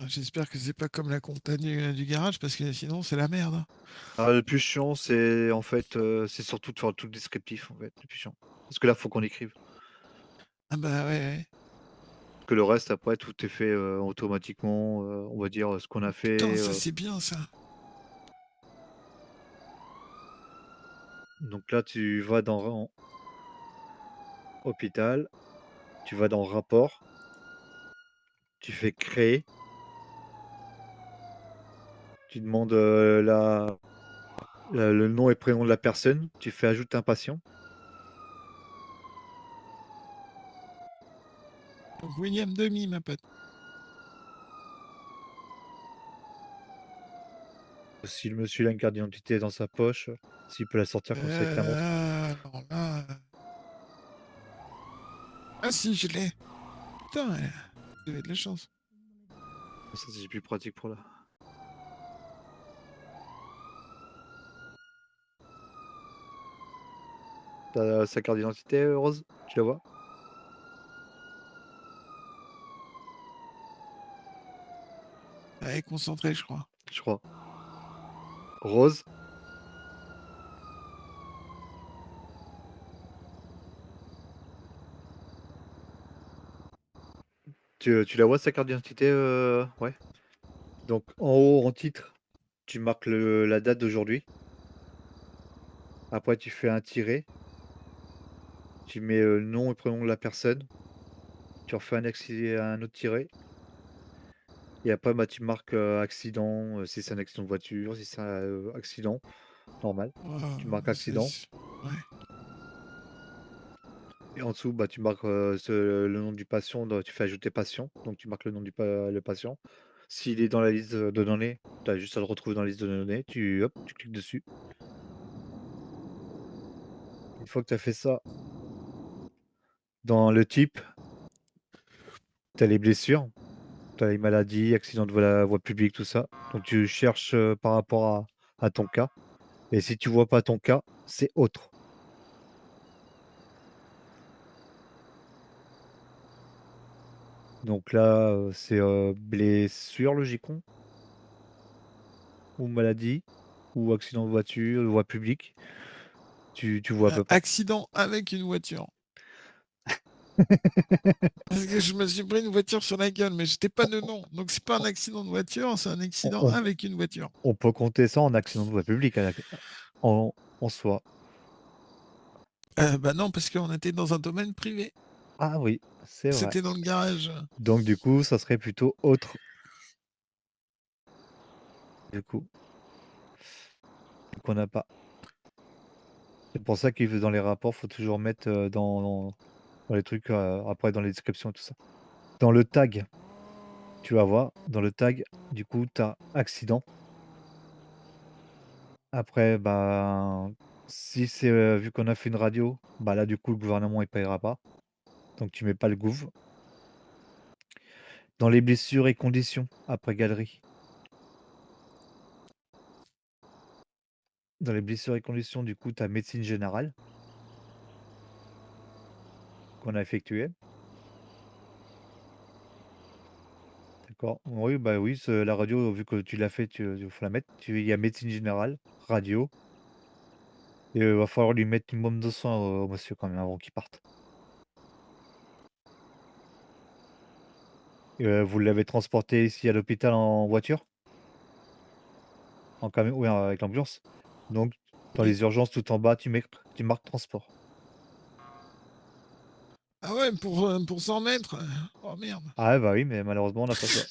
J'espère que c'est pas comme la compta du garage parce que sinon c'est la merde, hein. Ah, le plus chiant, c'est en fait, c'est surtout de faire tout le descriptif en fait, le plus chiant. Parce que là, faut qu'on écrive. Ah bah ouais, ouais. Parce que le reste après tout est fait, automatiquement, on va dire, ce qu'on a Putain, fait, ça c'est bien ça. donc là tu vas dans hôpital, tu vas dans rapport, tu fais créer, tu demandes, le nom et prénom de la personne, tu fais ajouter un patient. Donc William Demi, ma pote. Si le monsieur a une carte d'identité dans sa poche, s'il peut la sortir comme ça il te la montre. Alors là. Ah si, je l'ai. Putain, j'avais de la chance. Ça c'est plus pratique pour là. Tu sa carte d'identité, Rose? Tu la vois? Elle est concentrée, je crois. Je crois. Rose? Tu la vois sa carte d'identité, ouais? Donc en haut, en titre, tu marques la date d'aujourd'hui. Après tu fais un tiret. Tu mets, le nom et prénom de la personne. Tu refais un autre tiret. Et après, bah, tu marques, accident, si c'est un accident de voiture, si c'est un, accident normal. Tu marques accident. Ouais. Et en dessous, bah, tu marques, le nom du patient, tu fais ajouter patient, donc tu marques le nom le patient. S'il est dans la liste, de données, tu as juste à le retrouver dans la liste de données, hop, tu cliques dessus. Une fois que tu as fait ça dans le type tu as les blessures, tu as les maladies, accidents de la voie publique, tout ça. Donc tu cherches, par rapport à ton cas et si tu vois pas ton cas, c'est autre. Donc là, c'est, blessure logiquement ou maladie ou accident de voiture, voie publique. Tu vois à peu près. Accident avec une voiture. Parce que je me suis pris une voiture sur la gueule, mais j'étais pas dedans. Donc c'est pas un accident de voiture, c'est un accident On avec une voiture. on peut compter ça en accident de voie publique en soi. Bah non, parce qu'on était dans un domaine privé. Ah oui, c'est vrai. C'était dans le garage. Donc du coup, ça serait plutôt autre. Du coup. Qu'on n'a pas. C'est pour ça que dans les rapports, faut toujours mettre dans les trucs, après dans les descriptions et tout ça. Dans le tag, tu vas voir, dans le tag, du coup, tu as accident. Après, bah, si c'est vu qu'on a fait une radio, bah là, du coup, le gouvernement, il payera pas. Donc, tu mets pas le gouv. Dans les blessures et conditions, après galerie. Dans les blessures et conditions, du coup, tu as médecine générale. Qu'on a effectué. D'accord. Oui, bah oui, la radio, vu que tu l'as fait, il faut la mettre. Il y a médecine générale, radio. Et va falloir lui mettre une bombe de soin au monsieur quand même avant qu'il parte. Vous l'avez transporté ici à l'hôpital en voiture? En camion? Oui, avec l'ambulance. Donc dans Oui. les urgences tout en bas, tu marques transport. Ah ouais, pour 100 mètres. Oh merde. Ah ouais, bah oui, mais malheureusement, on n'a pas ça.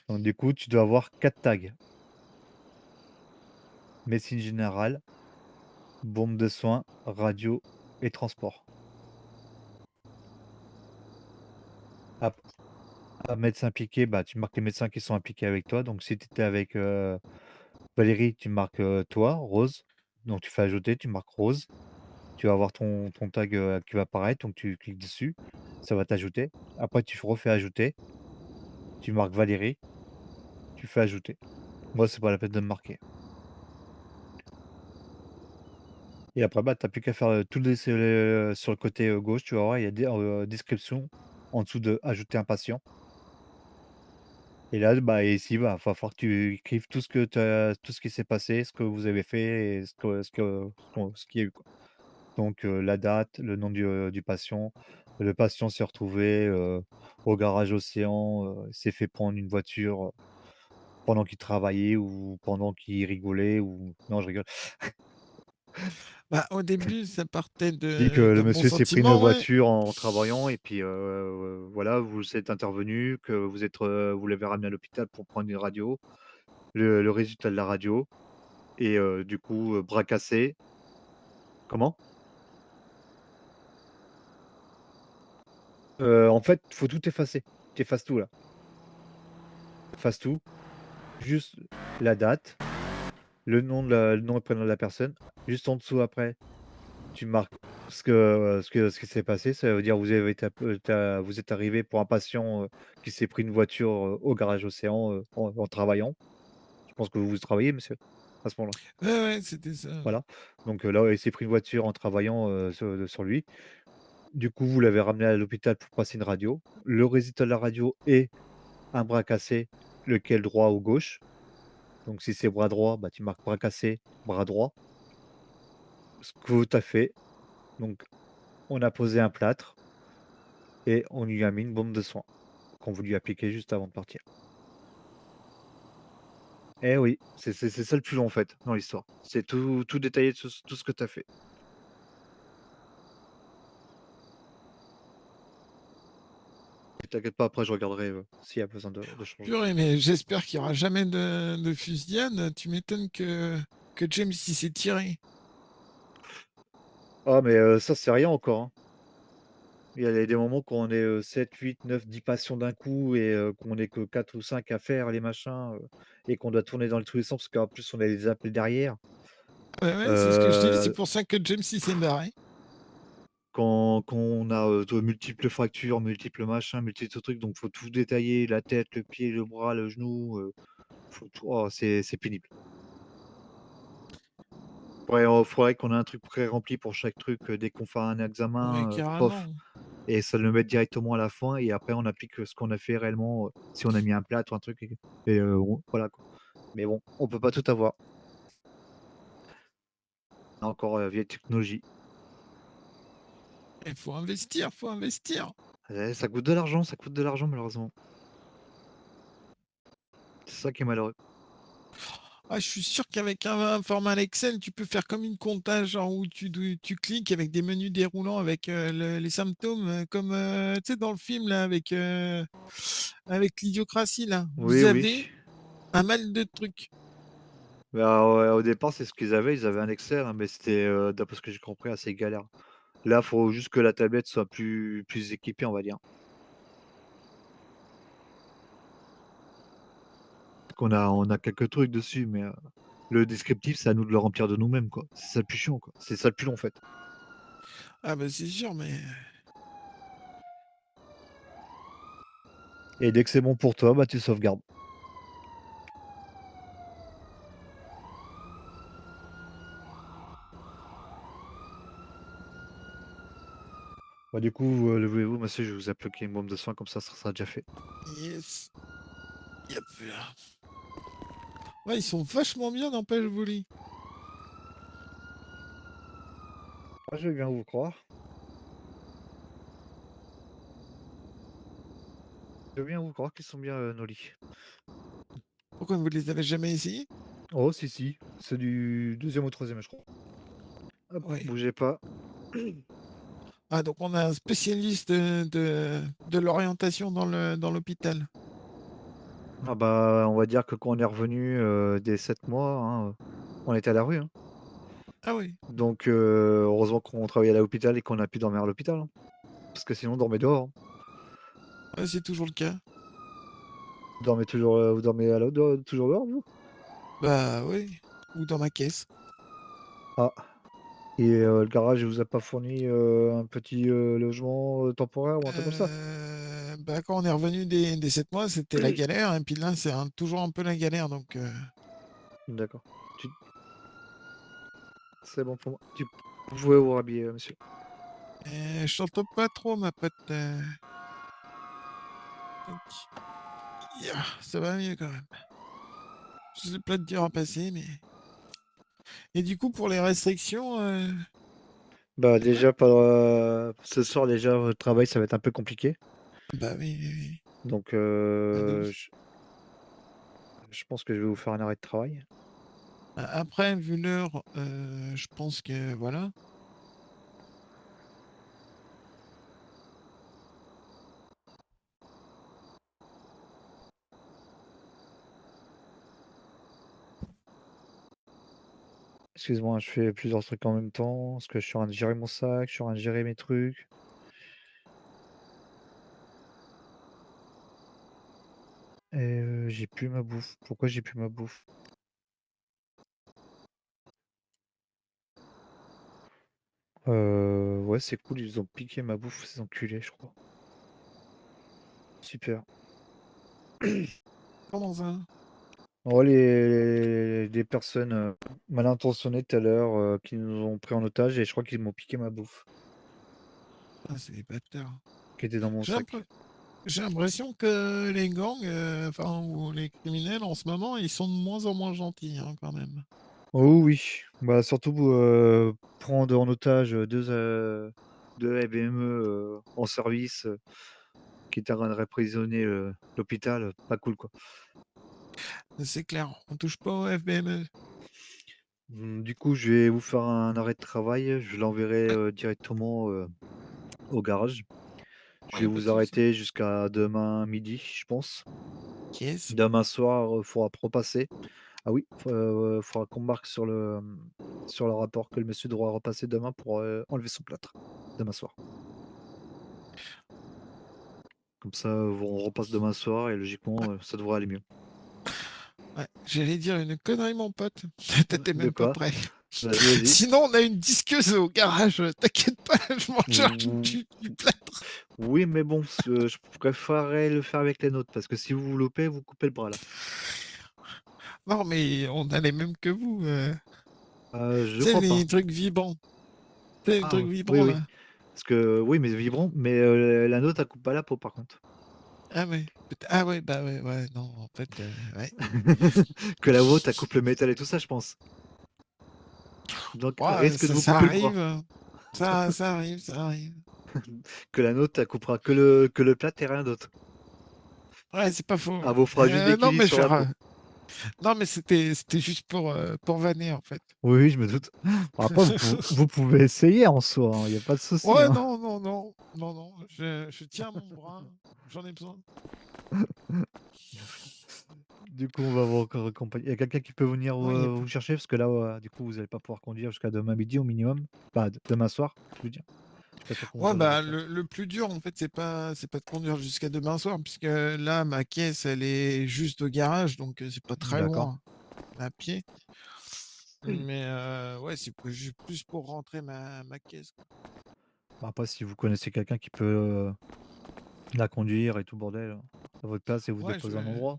Donc du coup, tu dois avoir 4 tags. Médecine générale, bombe de soin, radio et transport. Médecin impliqué, bah, tu marques les médecins qui sont impliqués avec toi. Donc si tu étais avec, Valérie, tu marques, toi, Rose. Donc tu fais ajouter, tu marques Rose. Tu vas avoir ton tag, qui va apparaître, donc tu cliques dessus, ça va t'ajouter. Après tu refais ajouter. Tu marques Valérie, tu fais ajouter. Moi, c'est pas la peine de me marquer. Et après, bah, tu as plus qu'à faire, tout sur le côté, gauche, tu vas voir, il y a description en dessous de ajouter un patient. Et là, bah, ici, bah, va falloir que tu écrives tout ce qui s'est passé, ce que vous avez fait et ce qu'il y a eu, quoi. Donc, la date, le nom du patient. Le patient s'est retrouvé, au garage Océan, s'est fait prendre une voiture, pendant qu'il travaillait ou pendant qu'il rigolait ou non, je rigole. Bah, au début, ça partait Dit que le d'un bon monsieur s'est pris une sentiment, ouais. voiture en travaillant et puis, voilà, vous êtes intervenu, que vous l'avez ramené à l'hôpital pour prendre une radio. Le résultat de la radio et du coup, bras cassé. Comment? En fait, faut tout effacer. Tu effaces tout là. Efface tout. Juste la date, le nom et prénom de la personne. Juste en dessous après, tu marques ce qui s'est passé. Ça veut dire vous avez été vous êtes arrivé pour un patient, qui s'est pris une voiture, au garage Océan, en travaillant. Je pense que vous travaillez, monsieur, à ce moment-là? Ouais, ouais, c'était ça. Voilà. Donc, là, il s'est pris une voiture en travaillant, sur lui. Du coup, vous l'avez ramené à l'hôpital pour passer une radio. Le résultat de la radio est un bras cassé, lequel droit ou gauche. Donc si c'est bras droit, bah, tu marques bras cassé, bras droit. Ce que tu as fait. Donc on a posé un plâtre et on lui a mis une bombe de soin qu'on veut lui appliquer juste avant de partir. Eh oui, c'est ça le plus long en fait dans l'histoire. C'est tout détaillé de tout ce que tu as fait. Et t'inquiète pas, après je regarderai, s'il y a besoin de changer. Purée, mais j'espère qu'il y aura jamais de fusillade. Tu m'étonnes que James il s'est tiré. Ah mais ça c'est rien encore, hein. Il y a des moments quand on est, 7, 8, 9, 10 patients d'un coup et qu'on est que 4 ou 5 à faire les machins, et qu'on doit tourner dans tous les sens parce qu'en plus on a des appels derrière. Ouais, ouais, c'est ce que je te dis, c'est pour ça que James il s'est barré. Quand on a, de multiples fractures, multiples machins, multiples trucs, donc faut tout détailler, la tête, le pied, le bras, le genou, faut tout c'est pénible. Ouais, faudrait qu'on ait un truc pré-rempli pour chaque truc, dès qu'on fait un Ouais, examen, pof carrément. et ça le met directement à la fin et après on applique, ce qu'on a fait réellement, si on a mis un plâtre ou un truc et voilà quoi. Mais bon, on peut pas tout avoir. Encore, vieille technologie. Il faut investir, faut investir. Ça coûte de l'argent malheureusement. C'est ça qui est malheureux. Ah, je suis sûr qu'avec un format Excel, tu peux faire comme une comptage, genre où tu cliques avec des menus déroulants avec les symptômes, comme tu sais, dans le film là, avec l'idiocratie là. Oui, Vous oui. avez un mal de trucs. Bah, ouais, au départ, c'est ce qu'ils avaient. Ils avaient un Excel, hein, mais c'était, d'après ce que j'ai compris, assez galère. Là, faut juste que la tablette soit plus équipée, on va dire. On a quelques trucs dessus, mais le descriptif, c'est à nous de le remplir de nous-mêmes, quoi. C'est ça le plus chiant, quoi. C'est ça le plus long, en fait. Ah bah c'est sûr, mais Et dès que c'est bon pour toi, bah, tu sauvegardes. Bah, du coup, levez-vous, monsieur, je vais vous appliquer une bombe de soin, comme ça sera déjà fait. yes. Yep. Ouais, ils sont vachement bien, n'empêche, vos lits. Ah, je vais bien vous croire. Je veux bien vous croire qu'ils sont bien, nos lits. Pourquoi vous les avez jamais essayés? Oh si, si, c'est du 2e ou 3e, je crois. Hop, Ouais. bougez pas. Ah, donc on a un spécialiste de l'orientation dans l'hôpital. Ah bah, on va dire que quand on est revenu, des 7 mois, hein, on était à la rue, hein. Ah oui. Donc heureusement qu'on travaillait à l'hôpital et qu'on a pu dormir à l'hôpital, hein. Parce que sinon on dormait dehors, hein. Ouais, c'est toujours le cas. Vous dormez toujours dehors, vous? Bah oui. Ou dans ma caisse. Ah. Et le garage, il vous a pas fourni, un petit, logement, temporaire ou un truc comme ça? Bah quand on est revenu des 7 mois, c'était la galère. Et puis là, c'est toujours un peu la galère. Donc D'accord. C'est bon pour moi. Vous pouvez vous rhabiller, monsieur. je t'entends pas trop, ma pote. Donc, yeah, ça va mieux quand même. J'ai plein de dur à passer, mais. Et du coup, pour les restrictions, Bah, déjà, ce soir, déjà, votre travail, ça va être un peu compliqué. bah oui, oui, oui. Donc, je pense que je vais vous faire un arrêt de travail. Après, vu l'heure, je pense que voilà. Excuse-moi, je fais plusieurs trucs en même temps, parce que je suis en train de gérer mon sac, je suis en train de gérer mes trucs. Et j'ai plus ma bouffe. Pourquoi j'ai plus ma bouffe? Ouais, c'est cool, ils ont piqué ma bouffe, ces enculés, je crois. Super. Comment ça? Oh, des personnes mal intentionnées tout à l'heure qui nous ont pris en otage et je crois qu'ils m'ont piqué ma bouffe Ah, c'est des bâtards. qui était dans mon J'ai sac. j'ai l'impression que les gangs, enfin, ou les criminels en ce moment, ils sont de moins en moins gentils, hein, quand même. Oh oui, bah surtout prendre en otage deux ABME en service qui étaient en train de réprisionner l'hôpital, pas cool quoi. C'est clair, on touche pas au FBME. Du coup, je vais vous faire un arrêt de travail, je l'enverrai directement au garage. Je vais Ouais, pas vous de souci. arrêter jusqu'à demain midi, je pense. Yes. Demain soir, faudra repasser. Ah oui, faudra qu'on marque sur le rapport que le monsieur devra repasser demain pour enlever son plâtre. Demain soir. Comme ça, on repasse demain soir et logiquement, ça devrait aller mieux. Ouais, j'allais dire une connerie, mon pote. T'étais De même pas quoi? prêt. Vas-y, vas-y. Sinon, on a une disqueuse au garage. T'inquiète pas, je m'en charge du plâtre. Oui, mais bon, je préférerais le faire avec les nôtres parce que si vous vous loupez, vous coupez le bras là. Non, mais on a les mêmes que vous. Je Tu sais, crois pas. les trucs vibrants. Tu sais, les Ah trucs oui, vibrants, oui. là. Parce que oui, mais vibrant, mais la nôtre, elle coupe pas la peau par contre. Ah ouais. Ah ouais, bah ouais, ouais, non, en fait, ouais. Que la vôtre, elle coupe le métal et tout ça, je pense. Donc Ouais, risque de vous ça couper le bras. arrive. Ça arrive, ça arrive. Que la nôtre, elle coupera que le plâtre et rien d'autre. Ouais, c'est pas faux. Elle vous fera juste des Non, kilis mais je sur la vais peau. Non, mais c'était juste pour vanner, en fait. Oui, oui, je me doute. Bon, après, vous pouvez essayer en soi, il n'y a pas de souci. Ouais, hein. non, non, non, non, non, je tiens mon bras, j'en ai besoin. Du coup, on va vous accompagner. Il y a quelqu'un qui peut venir Ouais, y a vous chercher parce que là, du coup, vous n'allez pas pouvoir conduire jusqu'à demain midi au minimum. Pas demain soir, je veux dire. Je suis pas sûr qu'on vous Ouais, donne de bah, voiture. le plus dur, en fait, c'est pas de conduire jusqu'à demain soir, puisque là, ma caisse, elle est juste au garage, donc c'est pas très D'accord. loin à pied. Mais ouais, c'est plus pour rentrer ma caisse, quoi. Bah, après, si vous connaissez quelqu'un qui peut la conduire et tout bordel, à votre place et vous Ouais, déposer à un endroit.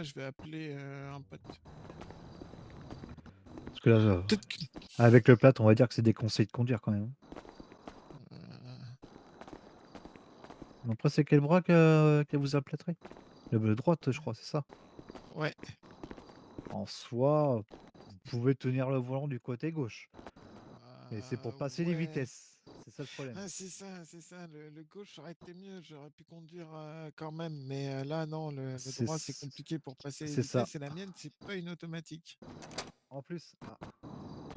je vais appeler un pote. Parce que là, Peut-être que... avec le plat, on va dire que c'est des conseils de conduire quand même. Après, c'est quel bras que vous applâtrez? Le droite, je crois, c'est ça. Ouais. En soi, vous pouvez tenir le volant du côté gauche. Mais c'est pour passer les Ouais. vitesses. C'est ça le problème. Ah, c'est ça. Le gauche aurait été mieux. J'aurais pu conduire quand même. Mais là, non, le droit, c'est compliqué pour passer les c'est ça. vitesses. Et la mienne, c'est pas une automatique. En plus,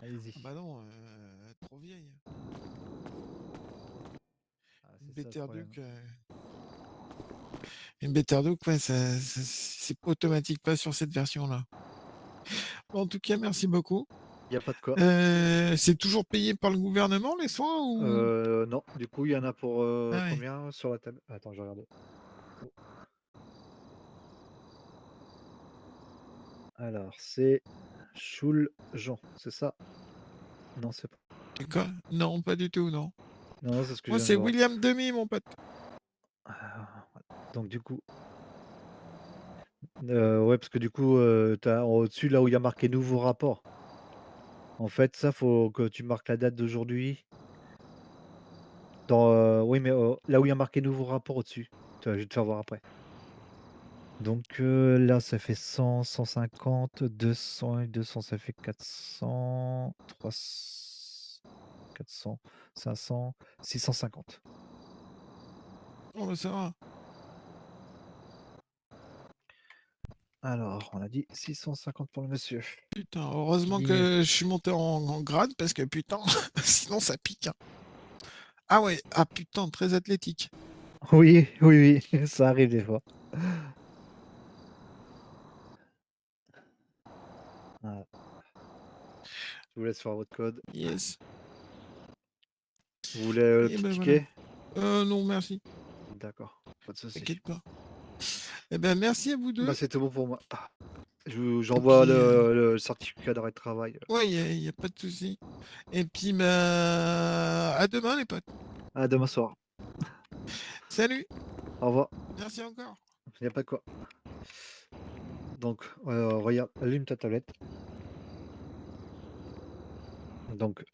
allez-y. Ah bah non, trop vieille. Une Better-Duke, ouais, c'est pas automatique, pas sur cette version-là. Bon, en tout cas, merci beaucoup. Il n'y a pas de quoi. C'est toujours payé par le gouvernement, les soins ou... Non, du coup, il y en a pour Ah ouais. combien sur la table? Attends, je vais regarder. Alors, c'est Choul Jean, c'est ça? Non, c'est pas. D'accord. Non, pas du tout, non. Non, c'est ce que Moi, je viens c'est de voir. William Demi, mon pote. Donc, du coup. Ouais, parce que du coup, t'as au-dessus, là où il y a marqué nouveau rapport. En fait, ça, faut que tu marques la date d'aujourd'hui. Oui, mais là où il y a marqué nouveau rapport au-dessus. Je vais te faire voir après. Donc là, ça fait 100, 150, 200 et 200, ça fait 400, 300, 400, 500, 650. Oh, bah, ça va. Alors, on a dit 650 pour le monsieur. Putain, heureusement que je suis monté en grade parce que putain, sinon ça pique, hein. Ah ouais, ah putain, très athlétique. Oui, oui, oui, ça arrive des fois. Voilà. Je vous laisse faire votre code. Yes. Vous voulez le Et petit ben ticket? voilà. Non, merci. D'accord, pas de souci. T'inquiète pas. Eh ben merci à vous deux. Bah, c'était bon pour moi. J'envoie puis, le certificat d'arrêt de travail. Ouais, y a pas de souci. Et puis, bah, à demain, les potes. À demain soir. Salut. Au revoir. Merci encore. Il n'y a pas de quoi. Donc, regarde, allume ta tablette. Donc,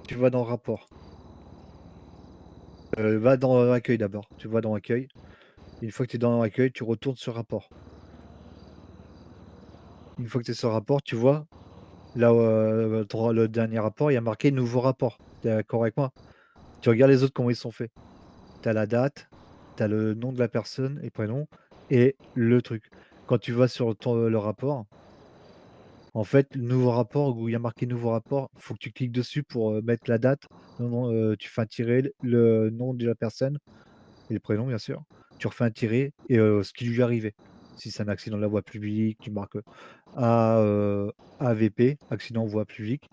tu vas dans rapport. Va dans accueil d'abord. Tu vas dans accueil. Une fois que tu es dans accueil, tu retournes sur rapport. Une fois que tu es sur rapport, tu vois, là, le dernier rapport, il y a marqué nouveau rapport. Tu es d'accord avec moi? Tu regardes les autres, comment ils sont faits. Tu as la date, tu as le nom de la personne et prénom et le truc. Quand tu vas sur le rapport, en fait, le nouveau rapport où il y a marqué nouveau rapport, faut que tu cliques dessus pour mettre la date. Non, tu fais un tiret, le nom de la personne et le prénom, bien sûr. Tu refais un tiret et ce qui lui est arrivé. Si c'est un accident de la voie publique, tu marques AVP, accident voie publique.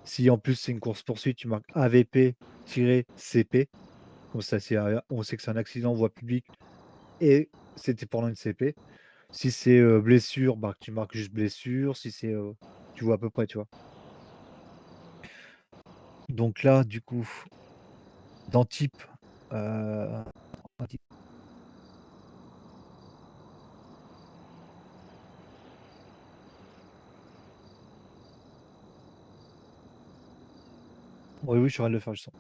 Si en plus c'est une course-poursuite, tu marques AVP-CP. Comme ça, on sait que c'est un accident voie publique et c'était pendant une CP. Si c'est blessure, bah, tu marques juste blessure. Si c'est, tu vois à peu près, tu vois. Donc là, du coup, dans type, dans type. Oui, oui, je suis en train de le faire, je sens.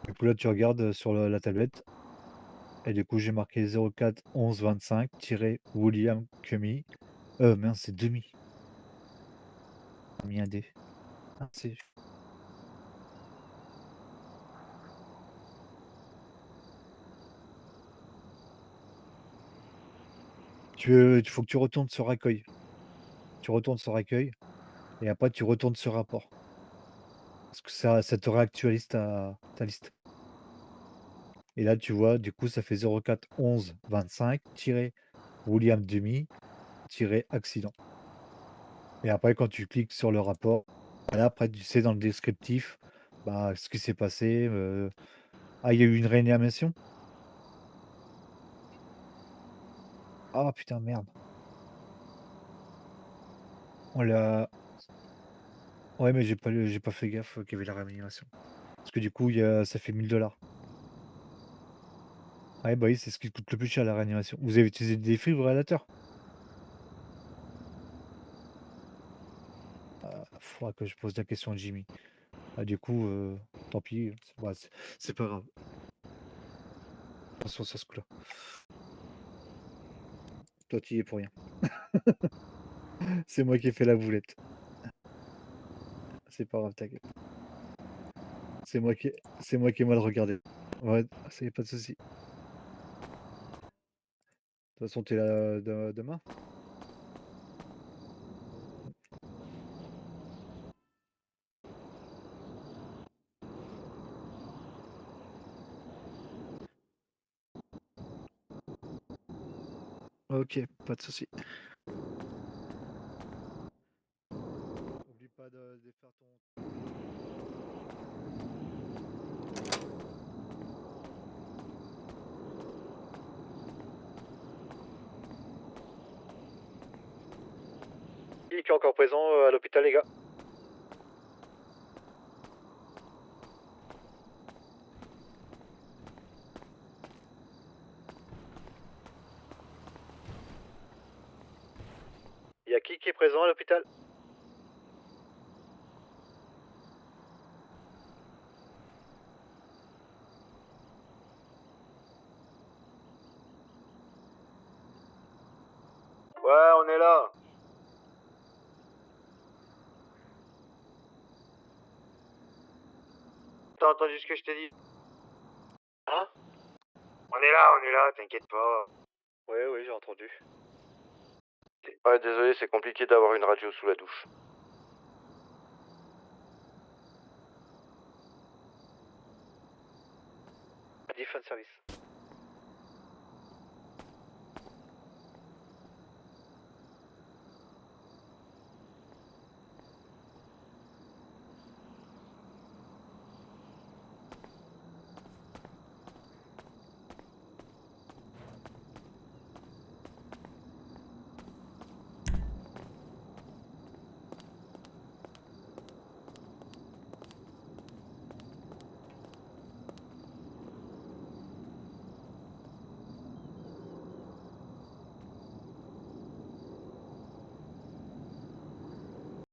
Du coup, là, tu regardes sur la tablette. Et du coup, j'ai marqué 04 11 25 William Cummy. Mince, c'est demi. J'ai mis un D. Ah, c'est... Il faut que tu retournes sur accueil. Tu retournes sur accueil. Et après, tu retournes sur rapport. Parce que ça te réactualise ta liste. Et là, tu vois, du coup, ça fait 04 11 25 William Demi accident. Et après, quand tu cliques sur le rapport, là, après, tu sais dans le descriptif, bah, ce qui s'est passé. Ah, il y a eu une réanimation? Ah putain, merde. On l'a. Ouais, mais j'ai pas fait gaffe qu'il y avait la réanimation. Parce que du coup, ça fait 1000 $. Ouais, bah oui, c'est ce qui coûte le plus cher la réanimation. Vous avez utilisé des défibrillateurs? Faudra que je pose la question à Jimmy. Ah, du coup, tant pis, c'est pas grave. Attention sur ce coup-là. Toi, tu y es pour rien. C'est moi qui ai fait la boulette. C'est pas grave, t'inquiète. C'est moi qui ai mal regardé. Ouais, c'est pas de souci. De toute façon, t'es là demain? Ok, pas de souci. Oublie pas de faire ton. Qui est encore présent à l'hôpital, les gars? Il y a qui est présent à l'hôpital? Ouais, on est là. T'as entendu ce que je t'ai dit? Hein? On est là, t'inquiète pas. Oui, j'ai entendu. Ouais, désolé, c'est compliqué d'avoir une radio sous la douche. Defense service.